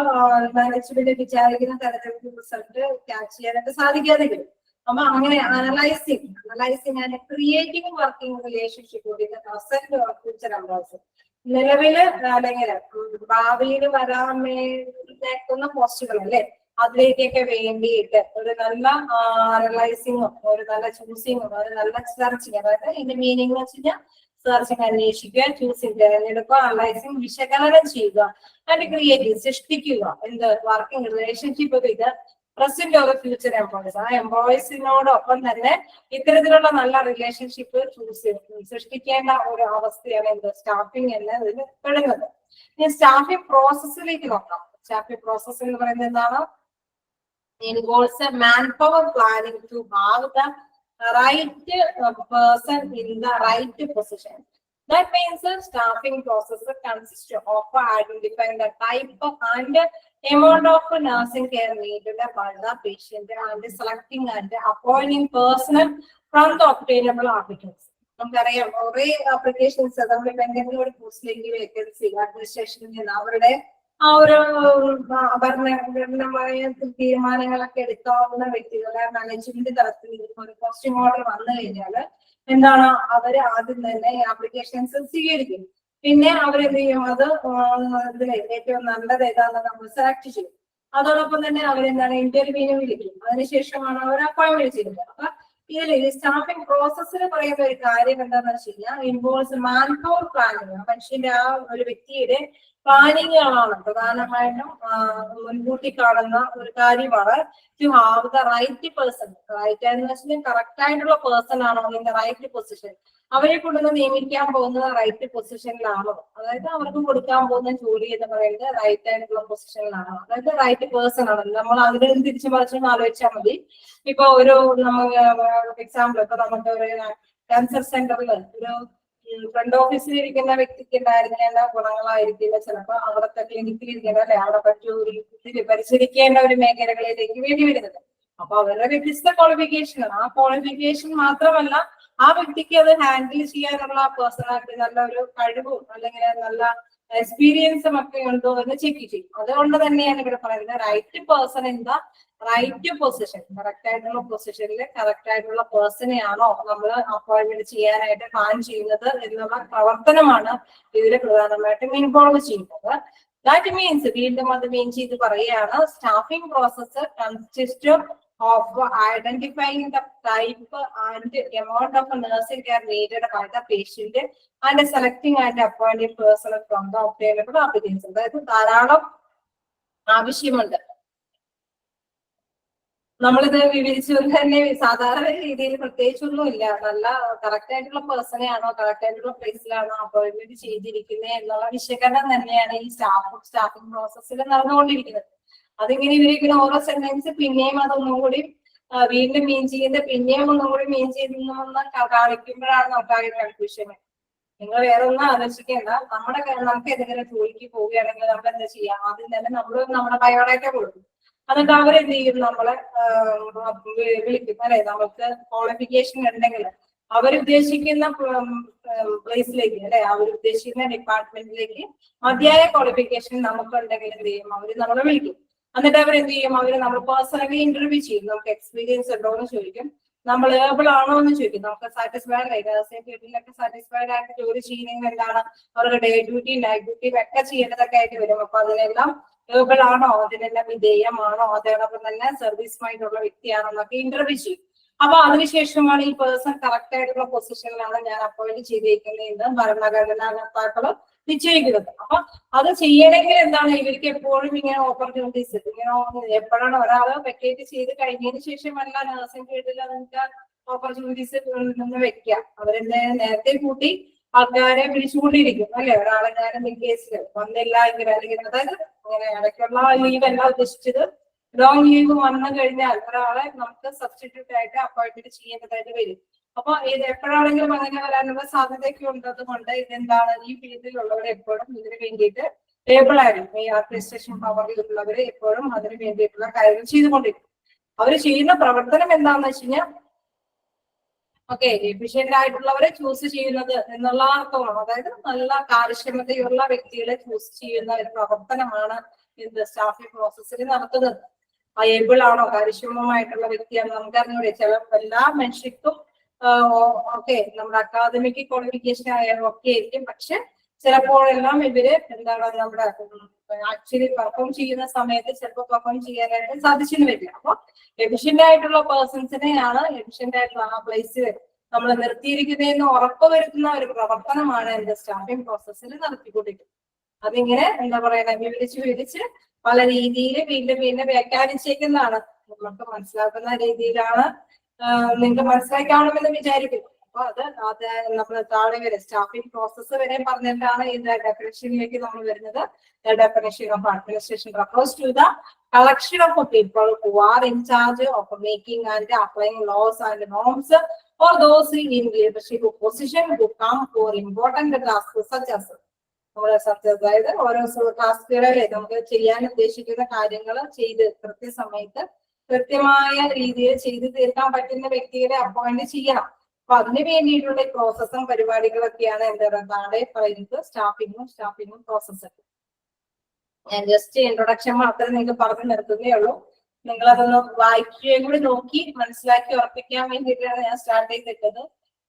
മാനേജ്മെന്റ് വിചാരിക്കുന്ന തരത്തിലുള്ള റിസൾട്ട് ക്യാച്ച് ചെയ്യാനായിട്ട് സാധിക്കാതെ വരും. അപ്പൊ അങ്ങനെ analysing and creating working relationship with present or future employees. നിലവില് അല്ലെങ്കിൽ ഭാവിയിൽ വരാൻ നേക്കുന്ന പോസ്റ്റുകൾ അല്ലെ, അതിലേക്കൊക്കെ വേണ്ടിയിട്ട് ഒരു നല്ല അനലൈസിങ്ങും ഒരു നല്ല ചൂസിങ്ങും ഒരു നല്ല സെർച്ചിങ്, അതായത് ഇതിന്റെ മീനിങ് എന്ന് വെച്ച് കഴിഞ്ഞാൽ സെർച്ചിങ് അന്വേഷിക്കുക, ചൂസിങ് തിരഞ്ഞെടുക്കുക, അനലൈസിങ് വിശകലനം ചെയ്യുക, ആൻഡ് ക്രിയേറ്റീവ് സൃഷ്ടിക്കുക. എന്ത് working relationship with present or future employees. ആ എംപ്ലോയീസിനോടൊപ്പം തന്നെ ഇത്തരത്തിലുള്ള നല്ല റിലേഷൻഷിപ്പ് സൃഷ്ടിക്കേണ്ട ഒരു അവസ്ഥയാണ് എന്ത് സ്റ്റാഫിംഗ് എന്നതിന് പെടുന്നത്. ഇനി സ്റ്റാഫിംഗ് പ്രോസസ്സിലേക്ക് നോക്കാം. സ്റ്റാഫിംഗ് പ്രോസസ് എന്ന് പറയുന്നത് എന്താണ്? involves a manpower planning to have the right person in the right position. That means the staffing process consists of identifying the type and amount of nursing care needed by the patient and selecting and appointing personnel from the obtainable applicants. നമുക്കറിയാം കുറെ അപ്ലിക്കേഷൻസ് നമ്മളിപ്പോ എന്തെങ്കിലും ഒരു പോസ്റ്റിലേക്ക് വേക്കൻസി അഡ്മിനിസ്ട്രേഷനിൽ നിന്ന് അവരുടെ ആ ഒരു ഭരണമായ തീരുമാനങ്ങളൊക്കെ എടുക്കാവുന്ന വ്യക്തികളെ മാനേജ്മെന്റ് തലത്തിൽ ഒരു പോസ്റ്റിംഗ് ഓർഡർ വന്നു കഴിഞ്ഞാൽ എന്താണ്, അവര് ആദ്യം തന്നെ ആപ്ലിക്കേഷൻസ് സ്വീകരിക്കും. പിന്നെ അവരെന്ത് ചെയ്യും, അത് ഇതിലെ ഏറ്റവും നല്ലത് ഏതാണെന്ന് നമ്മൾ സെലക്ട് ചെയ്യും. അതോടൊപ്പം തന്നെ അവരെന്താണ് ഇന്റർവ്യൂവിന് വിളിക്കും. അതിനുശേഷമാണ് അവർ അപ്പോയിന്റ്മെന്റ് ചെയ്യുന്നത്. അപ്പൊ ഇതിൽ സ്റ്റാഫിംഗ് പ്രോസസ്സിൽ പറയുന്ന ഒരു കാര്യം എന്താണെന്ന് വെച്ച് കഴിഞ്ഞാൽ ഇൻവോൾവ്സ് മാൻ പവർ പ്ലാനിങ്. മനുഷ്യന്റെ ആ ഒരു വ്യക്തിയുടെ പ്ലാനിങ്ങുകളാണ് പ്രധാനമായിട്ടും മുൻകൂട്ടി കാണുന്ന ഒരു കാര്യമാണ്. To have the right person, right എന്ന് വെച്ചാൽ കറക്റ്റ് ആയിട്ടുള്ള പേഴ്സൺ ആണോ ഇൻ ദ റൈറ്റ് പൊസിഷൻ, അവരെ കൊണ്ടുവന്ന് നിയമിക്കാൻ പോകുന്നത് റൈറ്റ് പൊസിഷനിലാണോ, അതായത് അവർക്ക് കൊടുക്കാൻ പോകുന്ന ജോലി എന്ന് പറയുന്നത് റൈറ്റ് ആയിട്ടുള്ള പൊസിഷനിലാണോ, അതായത് റൈറ്റ് പേഴ്സൺ ആണ്. നമ്മൾ അതിനെ തിരിച്ചു മറിച്ചും ആലോചിച്ചാൽ മതി. ഇപ്പൊ ഒരു നമുക്ക് എക്സാമ്പിൾ, ഇപ്പൊ നമുക്ക് ഒരു ക്യാൻസർ സെന്ററിൽ ഒരു ഫ്രണ്ട് ഓഫീസിൽ ഇരിക്കുന്ന വ്യക്തിക്ക് ഉണ്ടായിരുന്ന ഗുണങ്ങളായിരിക്കില്ല ചിലപ്പോ അവിടുത്തെ ക്ലിനിക്കിൽ ഇരിക്കുന്ന അല്ലെ അവിടെ പരിശീലിക്കേണ്ട ഒരു മേഖലകളിലേക്ക് വേണ്ടി വരുന്നത്. അപ്പൊ അവരുടെ വ്യത്യസ്ത ക്വാളിഫിക്കേഷനാണ്. ആ ക്വാളിഫിക്കേഷൻ മാത്രമല്ല ആ വ്യക്തിക്ക് അത് ഹാൻഡിൽ ചെയ്യാനുള്ള പേഴ്സണാലിറ്റി നല്ലൊരു കഴിവും അല്ലെങ്കിൽ നല്ല എക്സ്പീരിയൻസും ഒക്കെ ഉണ്ടോ എന്ന് ചെക്ക് ചെയ്യും. അതുകൊണ്ട് തന്നെയാണ് ഇവിടെ പറയുന്നത് right person in the right position. Correct ആയിട്ടുള്ള പൊസിഷനിൽ കറക്റ്റ് ആയിട്ടുള്ള പേഴ്സണെയാണോ നമ്മൾ അപ്പോയിന്റ്മെന്റ് ചെയ്യാനായിട്ട് പ്ലാൻ ചെയ്യുന്നത് എന്നുള്ള പ്രവർത്തനമാണ് ഇതിൽ പ്രധാനമായിട്ടും ഇൻവോൾവ് ചെയ്യുന്നത്. ദാറ്റ് മീൻസ് വീണ്ടും അത് മീൻ ചെയ്ത് പറയുകയാണ് staffing process consist of identifying the type and amount of nursing care needed by the patient and selecting and appointing personnel from the obtainable applicants. അതായത് ധാരാളം ആവശ്യമുണ്ട്. നമ്മളിത് വിവരിച്ചു തന്നെ സാധാരണ രീതിയിൽ പ്രത്യേകിച്ചൊന്നും ഇല്ല. നല്ല കറക്റ്റ് ആയിട്ടുള്ള പേഴ്സണെയാണോ കറക്റ്റ് ആയിട്ടുള്ള പ്ലേസിലാണോ അപ്പോയിന്റ്മെന്റ് ചെയ്തിരിക്കുന്നത് എന്നുള്ള വിശകലനം തന്നെയാണ് ഈ സ്റ്റാഫിംഗ് പ്രോസസ്സിൽ നടന്നുകൊണ്ടിരിക്കുന്നത്. അതിങ്ങനെ ഇവരിങ്ങനെ ഓരോ സെന്റൻസ് പിന്നെയും അതൊന്നും കൂടി വീണ്ടും മീൻ ചെയ്യുന്നത് പിന്നെയും ഒന്നും കൂടി മീൻ ചെയ്യുന്ന കാണിക്കുമ്പോഴാണ് നമുക്കാകെ കൺഫ്യൂഷൻ. നിങ്ങൾ വേറെ ഒന്നും ആലോചിക്കേണ്ട. നമുക്ക് ഏതെങ്കിലും ജോലിക്ക് പോവുകയാണെങ്കിൽ നമ്മൾ എന്താ ചെയ്യാം, ആദ്യം തന്നെ നമ്മൾ നമ്മുടെ ബയോഡാറ്റ കൊടുക്കും. എന്നിട്ട് അവരെന്ത് ചെയ്യും, നമ്മളെ വിളിക്കും അല്ലെ. നമുക്ക് ക്വാളിഫിക്കേഷൻ ഉണ്ടെങ്കിൽ അവരുദ്ദേശിക്കുന്ന പ്ലേസിലേക്ക് അല്ലെ, അവരുദ്ദേശിക്കുന്ന ഡിപ്പാർട്ട്മെന്റിലേക്ക് മതിയായ ക്വാളിഫിക്കേഷൻ നമുക്കുണ്ടെങ്കിൽ എന്ത് ചെയ്യും, അവര് നമ്മളെ വിളിക്കും. എന്നിട്ട് അവരെന്ത് ചെയ്യും, അവര് നമ്മൾ പേഴ്സണലി ഇന്റർവ്യൂ ചെയ്യും. നമുക്ക് എക്സ്പീരിയൻസ് ഉണ്ടോ എന്ന് ചോദിക്കും, നമ്മൾ ഏബിൾ ആണോ എന്ന് ചോദിക്കും, നമുക്ക് സാറ്റിസ്ഫൈഡ് ആയി ഫീൽഡിലൊക്കെ സാറ്റിസ്ഫൈഡ് ആയിട്ട് ജോലി ചെയ്യുന്നതിന് എന്താണ് അവർക്ക് ഡേ ഡ്യൂട്ടി നൈറ്റ് ഡ്യൂട്ടി ഒക്കെ ചെയ്യേണ്ടതൊക്കെ ആയിട്ട് വരും. അപ്പൊ അതിനെല്ലാം ഏബിൾ ആണോ, അതിനെല്ലാം വിധേയമാണോ, അതോടൊപ്പം തന്നെ സർവീസ് മൈൻഡ് ഉള്ള വ്യക്തിയാണോ എന്നൊക്കെ ഇന്റർവ്യൂ ചെയ്യും. അപ്പൊ അതിനുശേഷമാണ് ഈ പേഴ്സൺ കറക്റ്റ് ആയിട്ടുള്ള പൊസിഷനിലാണ് ഞാൻ അപ്പോയിന്റ് ചെയ്തിരിക്കുന്നത് എന്ന് ഭരണഘടനാകർത്താക്കള് നിശ്ചയിക്കുന്നത്. അപ്പൊ അത് ചെയ്യണമെങ്കിൽ എന്താണ്, ഇവർക്ക് എപ്പോഴും ഇങ്ങനെ ഓപ്പർച്യൂണിറ്റീസ് ഇങ്ങനെ എപ്പോഴാണ് ഒരാള് വെക്കേറ്റ് ചെയ്ത് കഴിഞ്ഞതിന് ശേഷമല്ല നഴ്സിംഗ് ഫീൽഡിൽ നിങ്ങൾക്ക് ഓപ്പർച്യൂണിറ്റീസ് നിന്ന് വെക്കുക. അവരെന്താ നേരത്തെ കൂട്ടി ആൾക്കാരെ വിളിച്ചുകൊണ്ടിരിക്കും അല്ലെ. ഒരാളെ ഞാൻ കേസിൽ വന്നില്ല എങ്കിൽ അല്ലെങ്കിൽ അതായത് അങ്ങനെ ഇടയ്ക്കുള്ള ലീവ് അല്ല ഉദ്ദേശിച്ചത്, ലോങ് ലീവ് വന്നു കഴിഞ്ഞാൽ ഒരാളെ നമുക്ക് സബ്സ്റ്റിറ്റ്യൂട്ട് ആയിട്ട് അപ്പോയിന്റ്മെന്റ് ചെയ്യേണ്ടതായിട്ട് വരും. അപ്പൊ ഇത് എപ്പോഴാണെങ്കിലും അങ്ങനെ വരാനുള്ള സാധ്യതയൊക്കെ ഉള്ളത് കൊണ്ട് ഇതെന്താണ്, ഈ ഫീൽഡിലുള്ളവർ എപ്പോഴും ഇതിന് വേണ്ടിയിട്ട് ഏബിൾ ആയിരിക്കും. ഈ അഡ്മിനിസ്ട്രേഷൻ പവറിലുള്ളവർ എപ്പോഴും അതിന് വേണ്ടിയിട്ടുള്ള കാര്യങ്ങൾ ചെയ്തുകൊണ്ടിരിക്കും. അവർ ചെയ്യുന്ന പ്രവർത്തനം എന്താണെന്ന് വെച്ച് കഴിഞ്ഞാൽ ഓക്കെ എഫിഷ്യന്റ് ആയിട്ടുള്ളവരെ ചൂസ് ചെയ്യുന്നത് എന്നുള്ള അർത്ഥമാണ്. അതായത് നല്ല കാര്യക്ഷമതയുള്ള വ്യക്തികളെ ചൂസ് ചെയ്യുന്ന ഒരു പ്രവർത്തനമാണ് ഇത് സ്റ്റാഫിംഗ് പ്രോസസ്സിൽ നടത്തുന്നത്. ഏബിൾ ആണോ, കാര്യക്ഷമമായിട്ടുള്ള വ്യക്തിയാണ് നമുക്കറിഞ്ഞൂടെ. ചില എല്ലാ മനുഷ്യർക്കും ഓക്കെ നമ്മുടെ അക്കാദമിക് ക്വാളിഫിക്കേഷൻ ആയാലും ഒക്കെ ആയിരിക്കും. പക്ഷെ ചിലപ്പോഴെല്ലാം ഇവര് എന്താണ് നമ്മുടെ ആക്ച്വലി പെർഫോം ചെയ്യുന്ന സമയത്ത് ചിലപ്പോൾ പെർഫോം ചെയ്യാനായിട്ട് സാധിച്ചെന്ന് വരില്ല. അപ്പൊ എഫിഷ്യന്റ് ആയിട്ടുള്ള പേഴ്സൺസിനെയാണ് എഫിഷ്യന്റ് ആയിട്ടുള്ള ആ പ്ലേസിൽ നമ്മൾ നിർത്തിയിരിക്കുന്നതെന്ന് ഉറപ്പുവരുത്തുന്ന ഒരു പ്രവർത്തനമാണ് എന്റെ സ്റ്റാഫിംഗ് പ്രോസസ്സിൽ നടത്തിക്കൊണ്ടിരിക്കുന്നത്. അതിങ്ങനെ എന്താ പറയുക, വിവരിച്ച് പല രീതിയിൽ വീണ്ടും വീണ്ടും വ്യാഖ്യാനിച്ചേക്കുന്നതാണ്. നമുക്ക് മനസ്സിലാക്കുന്ന രീതിയിലാണ് നിങ്ങൾക്ക് മനസ്സിലാക്കാവണമെന്ന് വിചാരിക്കുന്നു. അപ്പൊ അത് നമ്മൾ താഴെ വരെ സ്റ്റാഫിംഗ് പ്രോസസ്സ് വരെ പറഞ്ഞിട്ടാണ് ഇതിന്റെ ഡെഫിനിഷനിലേക്ക് നമ്മൾ വരുന്നത്. Definition of administration refers to the collection of people who are in charge of making and applying laws and norms for those in leadership position who come for important tasks such as അതായത് ഓരോ ടാസ്കുകളെ നമുക്ക് ചെയ്യാൻ ഉദ്ദേശിക്കുന്ന കാര്യങ്ങൾ ചെയ്ത് കൃത്യസമയത്ത് കൃത്യമായ രീതിയിൽ ചെയ്തു തീർക്കാൻ പറ്റുന്ന വ്യക്തികളെ അപ്പോയിന്റ് ചെയ്യണം. അപ്പൊ അതിന് വേണ്ടിയിട്ടുള്ള പ്രോസസ്സും പരിപാടികളൊക്കെയാണ് എന്താ താഴെ പറയുന്നത് സ്റ്റാഫിംഗും പ്രോസസ്സും. ഞാൻ ജസ്റ്റ് ഇൻട്രൊഡക്ഷൻ മാത്രമേ നിങ്ങൾക്ക് പറഞ്ഞു നിർത്തുന്നേ ഉള്ളൂ. നിങ്ങൾ അതൊന്ന് വായിക്കുകയും കൂടി നോക്കി മനസ്സിലാക്കി ഉറപ്പിക്കാൻ വേണ്ടിയിട്ടാണ് ഞാൻ സ്റ്റാർട്ട് ചെയ്തിട്ടത്.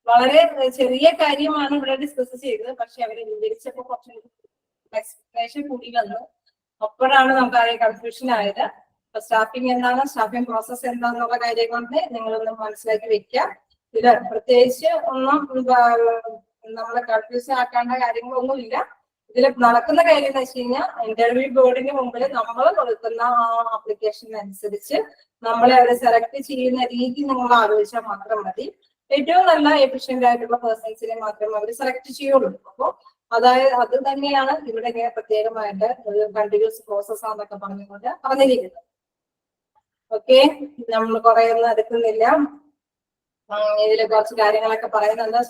വളരെ ചെറിയ കാര്യമാണ് ഇവിടെ ഡിസ്കസ് ചെയ്തത്, പക്ഷെ അവര് വിവരിച്ചപ്പോൾ കുറച്ച് എക്സ്പ്ലനേഷൻ കൂടി വന്നു. അപ്പോഴാണ് നമുക്ക് ആകെ കൺഫ്യൂഷൻ ആയത്. അപ്പൊ സ്റ്റാഫിംഗ് എന്താണ്, സ്റ്റാഫിംഗ് പ്രോസസ് എന്താണെന്നുള്ള കാര്യം കൊണ്ട് നിങ്ങളൊന്ന് മനസ്സിലാക്കി വെക്കുക. ഇത് പ്രത്യേകിച്ച് ഒന്നും നമ്മളെ കൺഫ്യൂഷൻ ആക്കേണ്ട കാര്യങ്ങളൊന്നും ഇല്ല. ഇതിൽ നടക്കുന്ന കാര്യം എന്ന് വെച്ച് കഴിഞ്ഞാൽ ഇന്റർവ്യൂ ബോർഡിന് മുമ്പിൽ നമ്മൾ കൊടുക്കുന്ന ആ ആപ്ലിക്കേഷൻ അനുസരിച്ച് നമ്മളെ അവരെ സെലക്ട് ചെയ്യുന്ന രീതി നിങ്ങൾ ആലോചിച്ചാൽ മാത്രം മതി. ഏറ്റവും നല്ല എഫിഷ്യന്റ് ആയിട്ടുള്ള പേഴ്സൺസിനെ മാത്രമേ അവർ സെലക്ട് ചെയ്യുള്ളൂ. അപ്പോൾ അതായത് അത് തന്നെയാണ് ഇവിടെ ഇങ്ങനെ പ്രത്യേകമായിട്ട് ഒരു കണ്ടിന്യൂസ് പ്രോസസ് ആണെന്നൊക്കെ പറഞ്ഞുകൊണ്ട് പറഞ്ഞിരിക്കുന്നത്. ഓക്കെ, നമ്മൾ കുറെ ഒന്നും എടുക്കുന്നില്ല. ഇതിൽ കുറച്ച് കാര്യങ്ങളൊക്കെ പറയുന്നുണ്ട്.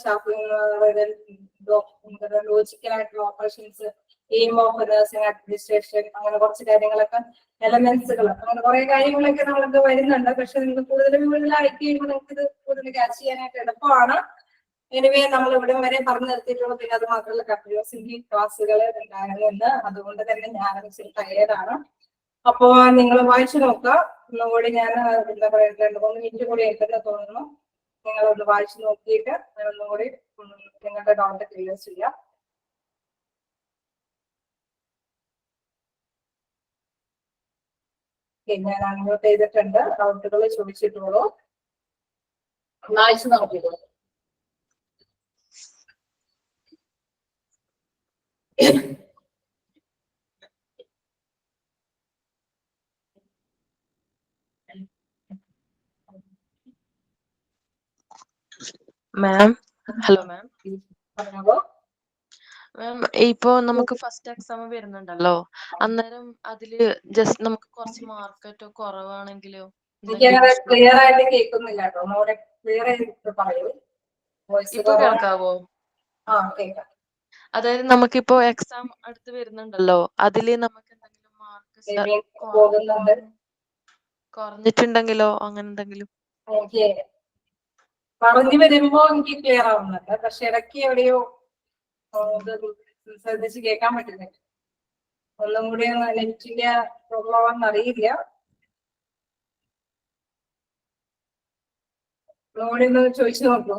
ലോജിക്കൽ ആയിട്ടുള്ള operations, aim of nursing administration, അങ്ങനെ കുറച്ച് കാര്യങ്ങളൊക്കെ എലമെന്റ്സുകൾ, അങ്ങനെ കുറെ കാര്യങ്ങളൊക്കെ നമ്മൾക്ക് വരുന്നുണ്ട്. പക്ഷെ നിങ്ങൾ കൂടുതലായിട്ട് കഴിയുമ്പോൾ നിങ്ങൾക്ക് ഇത് കൂടുതൽ ക്യാച്ച് ചെയ്യാനായിട്ട് എളുപ്പമാണ്. എനിവേ നമ്മൾ ഇവിടെ വരെ പറഞ്ഞു നിർത്തിയിട്ടുള്ളൂ. പിന്നെ അത് മാത്രമല്ല കണ്ടിന്യൂസ്ലി ക്ലാസ്സുകൾ ഉണ്ടാകുന്നുണ്ട്. അതുകൊണ്ട് തന്നെ ഞാൻ ടയേർഡാണ്. അപ്പോ നിങ്ങൾ വായിച്ചു നോക്കുക. ഒന്നുകൂടി ഞാൻ എന്താ പറയുക 2-3 മിനിറ്റ് കൂടി ഉണ്ടെന്ന് തോന്നുന്നു. നിങ്ങളൊന്ന് വായിച്ചു നോക്കിയിട്ട് ഒന്നുകൂടി നിങ്ങളുടെ ഡൗട്ട് ക്ലിയർ ചെയ്യാം. ഞാൻ അൺമ്യൂട്ട് ചെയ്തിട്ടുണ്ട്. ഡൗട്ടുകൾ ചോദിച്ചിട്ടുള്ളൂ. വായിച്ചു നോക്കിക്കോ. മാം, ഹലോ മാം. പറഞ്ഞോളൂ. മാം, ഇപ്പോ നമുക്ക് ഫസ്റ്റ് എക്സാം വരുന്നുണ്ടല്ലോ, അന്നേരം അതില് ജസ്റ്റ് നമുക്ക് കുറച്ച് മാർക്കറ്റോ കുറവാണെങ്കിലോ? എനിക്കങ്ങനെ ക്ലിയർ ആയിട്ട് കേൾക്കുന്നില്ല കേട്ടോ. ഒന്നുകൂടെ ക്ലിയർ ചെയ്തിട്ട് പറയൂ. ഇപ്പൊ കേൾക്കാവോ? കേൾക്കാം. അതായത് നമുക്കിപ്പോ എക്സാം അടുത്ത് വരുന്നുണ്ടല്ലോ, അതില് നമുക്ക് എന്തെങ്കിലും മാർക്ക് പോകുന്നുണ്ട്. കുറഞ്ഞിട്ടുണ്ടെങ്കിലോ അങ്ങനെ എന്തെങ്കിലും? എനിക്ക് പറഞ്ഞു വരുമ്പോ എനിക്ക് ക്ലിയർ ആവുന്നുണ്ട്. പക്ഷെ ഇടയ്ക്ക് എവിടെയോ ശ്രദ്ധിച്ച് കേൾക്കാൻ പറ്റുന്നില്ല. ഒന്നും കൂടി നെറ്റിന്റെ പ്രോബ്ലം ആണെന്ന് അറിയില്ല. ഒന്നുകൂടി ഒന്ന് ചോദിച്ചു നോക്കൂ.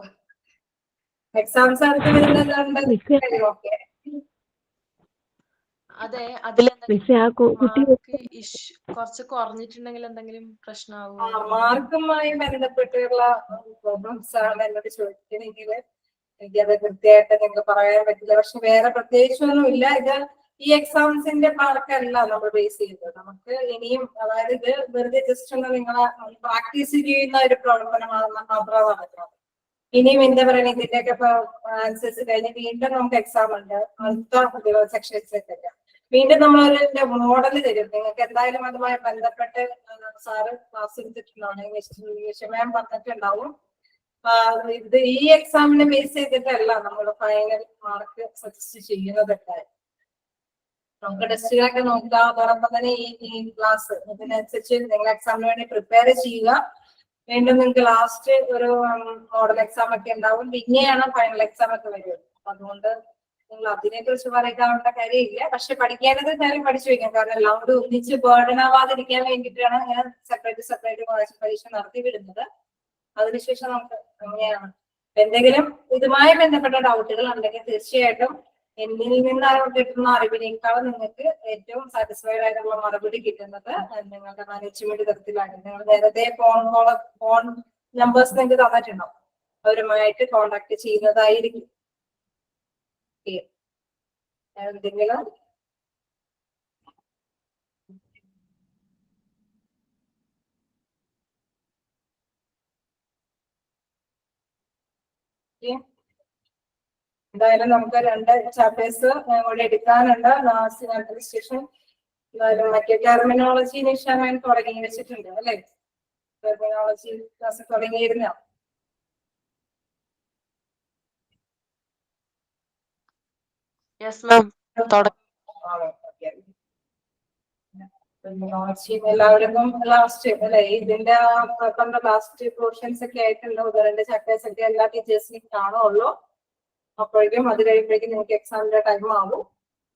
എക്സാംസ് അടുത്ത് വരുന്നുണ്ട്. ഓക്കെ. അതെ, അതില് കുട്ടി കുറച്ച് കുറഞ്ഞിട്ടുണ്ടെങ്കിൽ എന്തെങ്കിലും പ്രശ്നമാവോ? മാർക്കുമായി ബന്ധപ്പെട്ടുള്ള പ്രോബ്ലംസ് ആണ് എന്നോട് ചോദിക്കണമെങ്കിൽ എനിക്കത് കൃത്യമായിട്ട് നിങ്ങൾക്ക് പറയാൻ പറ്റില്ല. പക്ഷെ വേറെ പ്രത്യേകിച്ചൊന്നും ഇല്ല. ഇത് ഈ എക്സാംസിന്റെ മാർക്കല്ല നമ്മൾ ബേസ് ചെയ്യുന്നത്. നമുക്ക് ഇനിയും, അതായത് ഇത് വെറുതെ ജസ്റ്റ് ഒന്ന് നിങ്ങളെ പ്രാക്ടീസ് ചെയ്യുന്ന ഒരു പ്രവർത്തനമാണ് മാത്രമാണ് നടക്കുന്നത്. ഇനിയും എന്താ പറയുക, ഇതിന്റെയൊക്കെ ഇപ്പൊ ആൻസേഴ്സ് കഴിഞ്ഞ് വീണ്ടും നമുക്ക് എക്സാം ഉണ്ട്. അടുത്ത സെക്ഷൻസിലേക്ക് വീണ്ടും നമ്മളൊരു മോഡൽ തരും നിങ്ങൾക്ക്. എന്തായാലും അതുമായി ബന്ധപ്പെട്ട് സാറ് ക്ലാസ് എടുത്തിട്ടുണ്ടാവും, മാം പറഞ്ഞിട്ടുണ്ടാവും. ഇത് ഈ എക്സാമിനെ ബേസ് ചെയ്തിട്ടല്ല നമ്മൾ ഫൈനൽ മാർക്ക് സജസ്റ്റ് ചെയ്യുന്നതൊക്കെ. നമുക്ക് ടെസ്റ്റുകളൊക്കെ നോക്കുക. അതോടൊപ്പം തന്നെ ഈ ക്ലാസ് ഇതിനനുസരിച്ച് നിങ്ങൾ എക്സാമിന് വേണ്ടി പ്രിപ്പയർ ചെയ്യുക. വീണ്ടും നിങ്ങൾക്ക് ലാസ്റ്റ് ഒരു മോഡൽ എക്സാം ഒക്കെ ഉണ്ടാവും. പിന്നെയാണ് ഫൈനൽ എക്സാം ഒക്കെ വരുന്നത്. അതുകൊണ്ട് നിങ്ങൾ അതിനെ കുറിച്ച് പറയാനുള്ള കാര്യമില്ല. പക്ഷെ പഠിക്കേണ്ടത് കാര്യം പഠിച്ചു വെക്കാം. കാരണം എല്ലാം കൂടി ഒന്നിച്ച് ബേർഡൻ ആവാതിരിക്കാൻ വേണ്ടിയിട്ടാണ് ഞാൻ സെപ്പറേറ്റ് പരീക്ഷ നടത്തി വിടുന്നത്. അതിനുശേഷം നമുക്ക് അങ്ങനെയാണ്. എന്തെങ്കിലും ഇതുമായി ബന്ധപ്പെട്ട ഡൗട്ടുകൾ ഉണ്ടെങ്കിൽ തീർച്ചയായിട്ടും എന്നിൽ നിന്ന് കിട്ടുന്ന അറിവിനേക്കാളും നിങ്ങൾക്ക് ഏറ്റവും സാറ്റിസ്ഫൈഡ് ആയിട്ടുള്ള മറുപടി കിട്ടുന്നത് നിങ്ങളുടെ മാനേജ്മെന്റ് തരത്തിലാണ്. നിങ്ങൾ നേരത്തെ ഫോൺ നമ്പേഴ്സ് നിങ്ങൾക്ക് തന്നിട്ടുണ്ടാവും. അവരുമായിട്ട് കോണ്ടാക്ട് ചെയ്യുന്നതായിരിക്കും. എന്തെങ്കിലും എന്തായാലും നമുക്ക് 2 ചാപ്റ്റേഴ്സ് കൂടെ എടുക്കാനുണ്ട്. ലാസ്റ്റ് അഡ്മിനിസ്ട്രേഷൻ, മറ്റേ ടെർമിനോളജി നിഷാൻ തുടങ്ങി വെച്ചിട്ടുണ്ട് അല്ലെ? ടെർമിനോളജി ക്ലാസ് തുടങ്ങിയിരുന്നോ? യെസ് മാം, എല്ലാവർക്കും ലാസ്റ്റ് അല്ലെ? ഇതിന്റെ ലാസ്റ്റ് പോർഷൻസ് ഒക്കെ ആയിട്ടുണ്ടോ? 2 ചാപ്റ്റേഴ്സ് ഒക്കെ എല്ലാ ടീച്ചേഴ്സിനും കാണുള്ളൂ. അപ്പോഴേക്കും അത് കഴിയുമ്പോഴേക്കും നിങ്ങൾക്ക് എക്സാമിന്റെ ടൈം ആവും.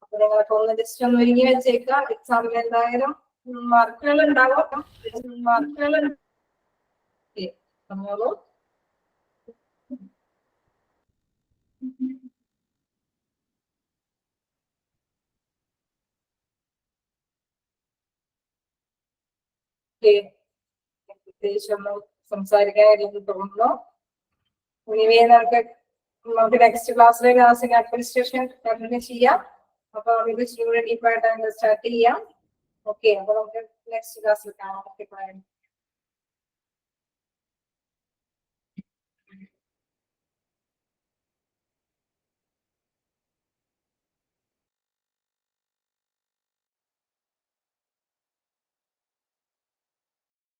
അപ്പൊ നിങ്ങൾക്ക് ഒന്ന് ജസ്റ്റ് ഒന്ന് ഒരുങ്ങി വെച്ചേക്കുക. എക്സാമിൽ എന്തായാലും മാർക്കുകൾ ഉണ്ടാവും. പറഞ്ഞോളൂ. പ്രത്യേകിച്ചൊന്നും സംസാരിക്കാനില്ലെന്ന് തോന്നുന്നു. ഇനി നമുക്ക് നെക്സ്റ്റ് ക്ലാസ്സിലെ നഴ്സിംഗ് അഡ്മിനിസ്ട്രേഷൻ കണ്ടിന്യൂ ചെയ്യാം. അപ്പൊ നമുക്ക് സ്റ്റുഡന്റ് ഡീപ്പായിട്ട് സ്റ്റാർട്ട് ചെയ്യാം. ഓക്കെ, അപ്പൊ നമുക്ക് നെക്സ്റ്റ് ക്ലാസ്സിൽ കാണാം. Okay, by.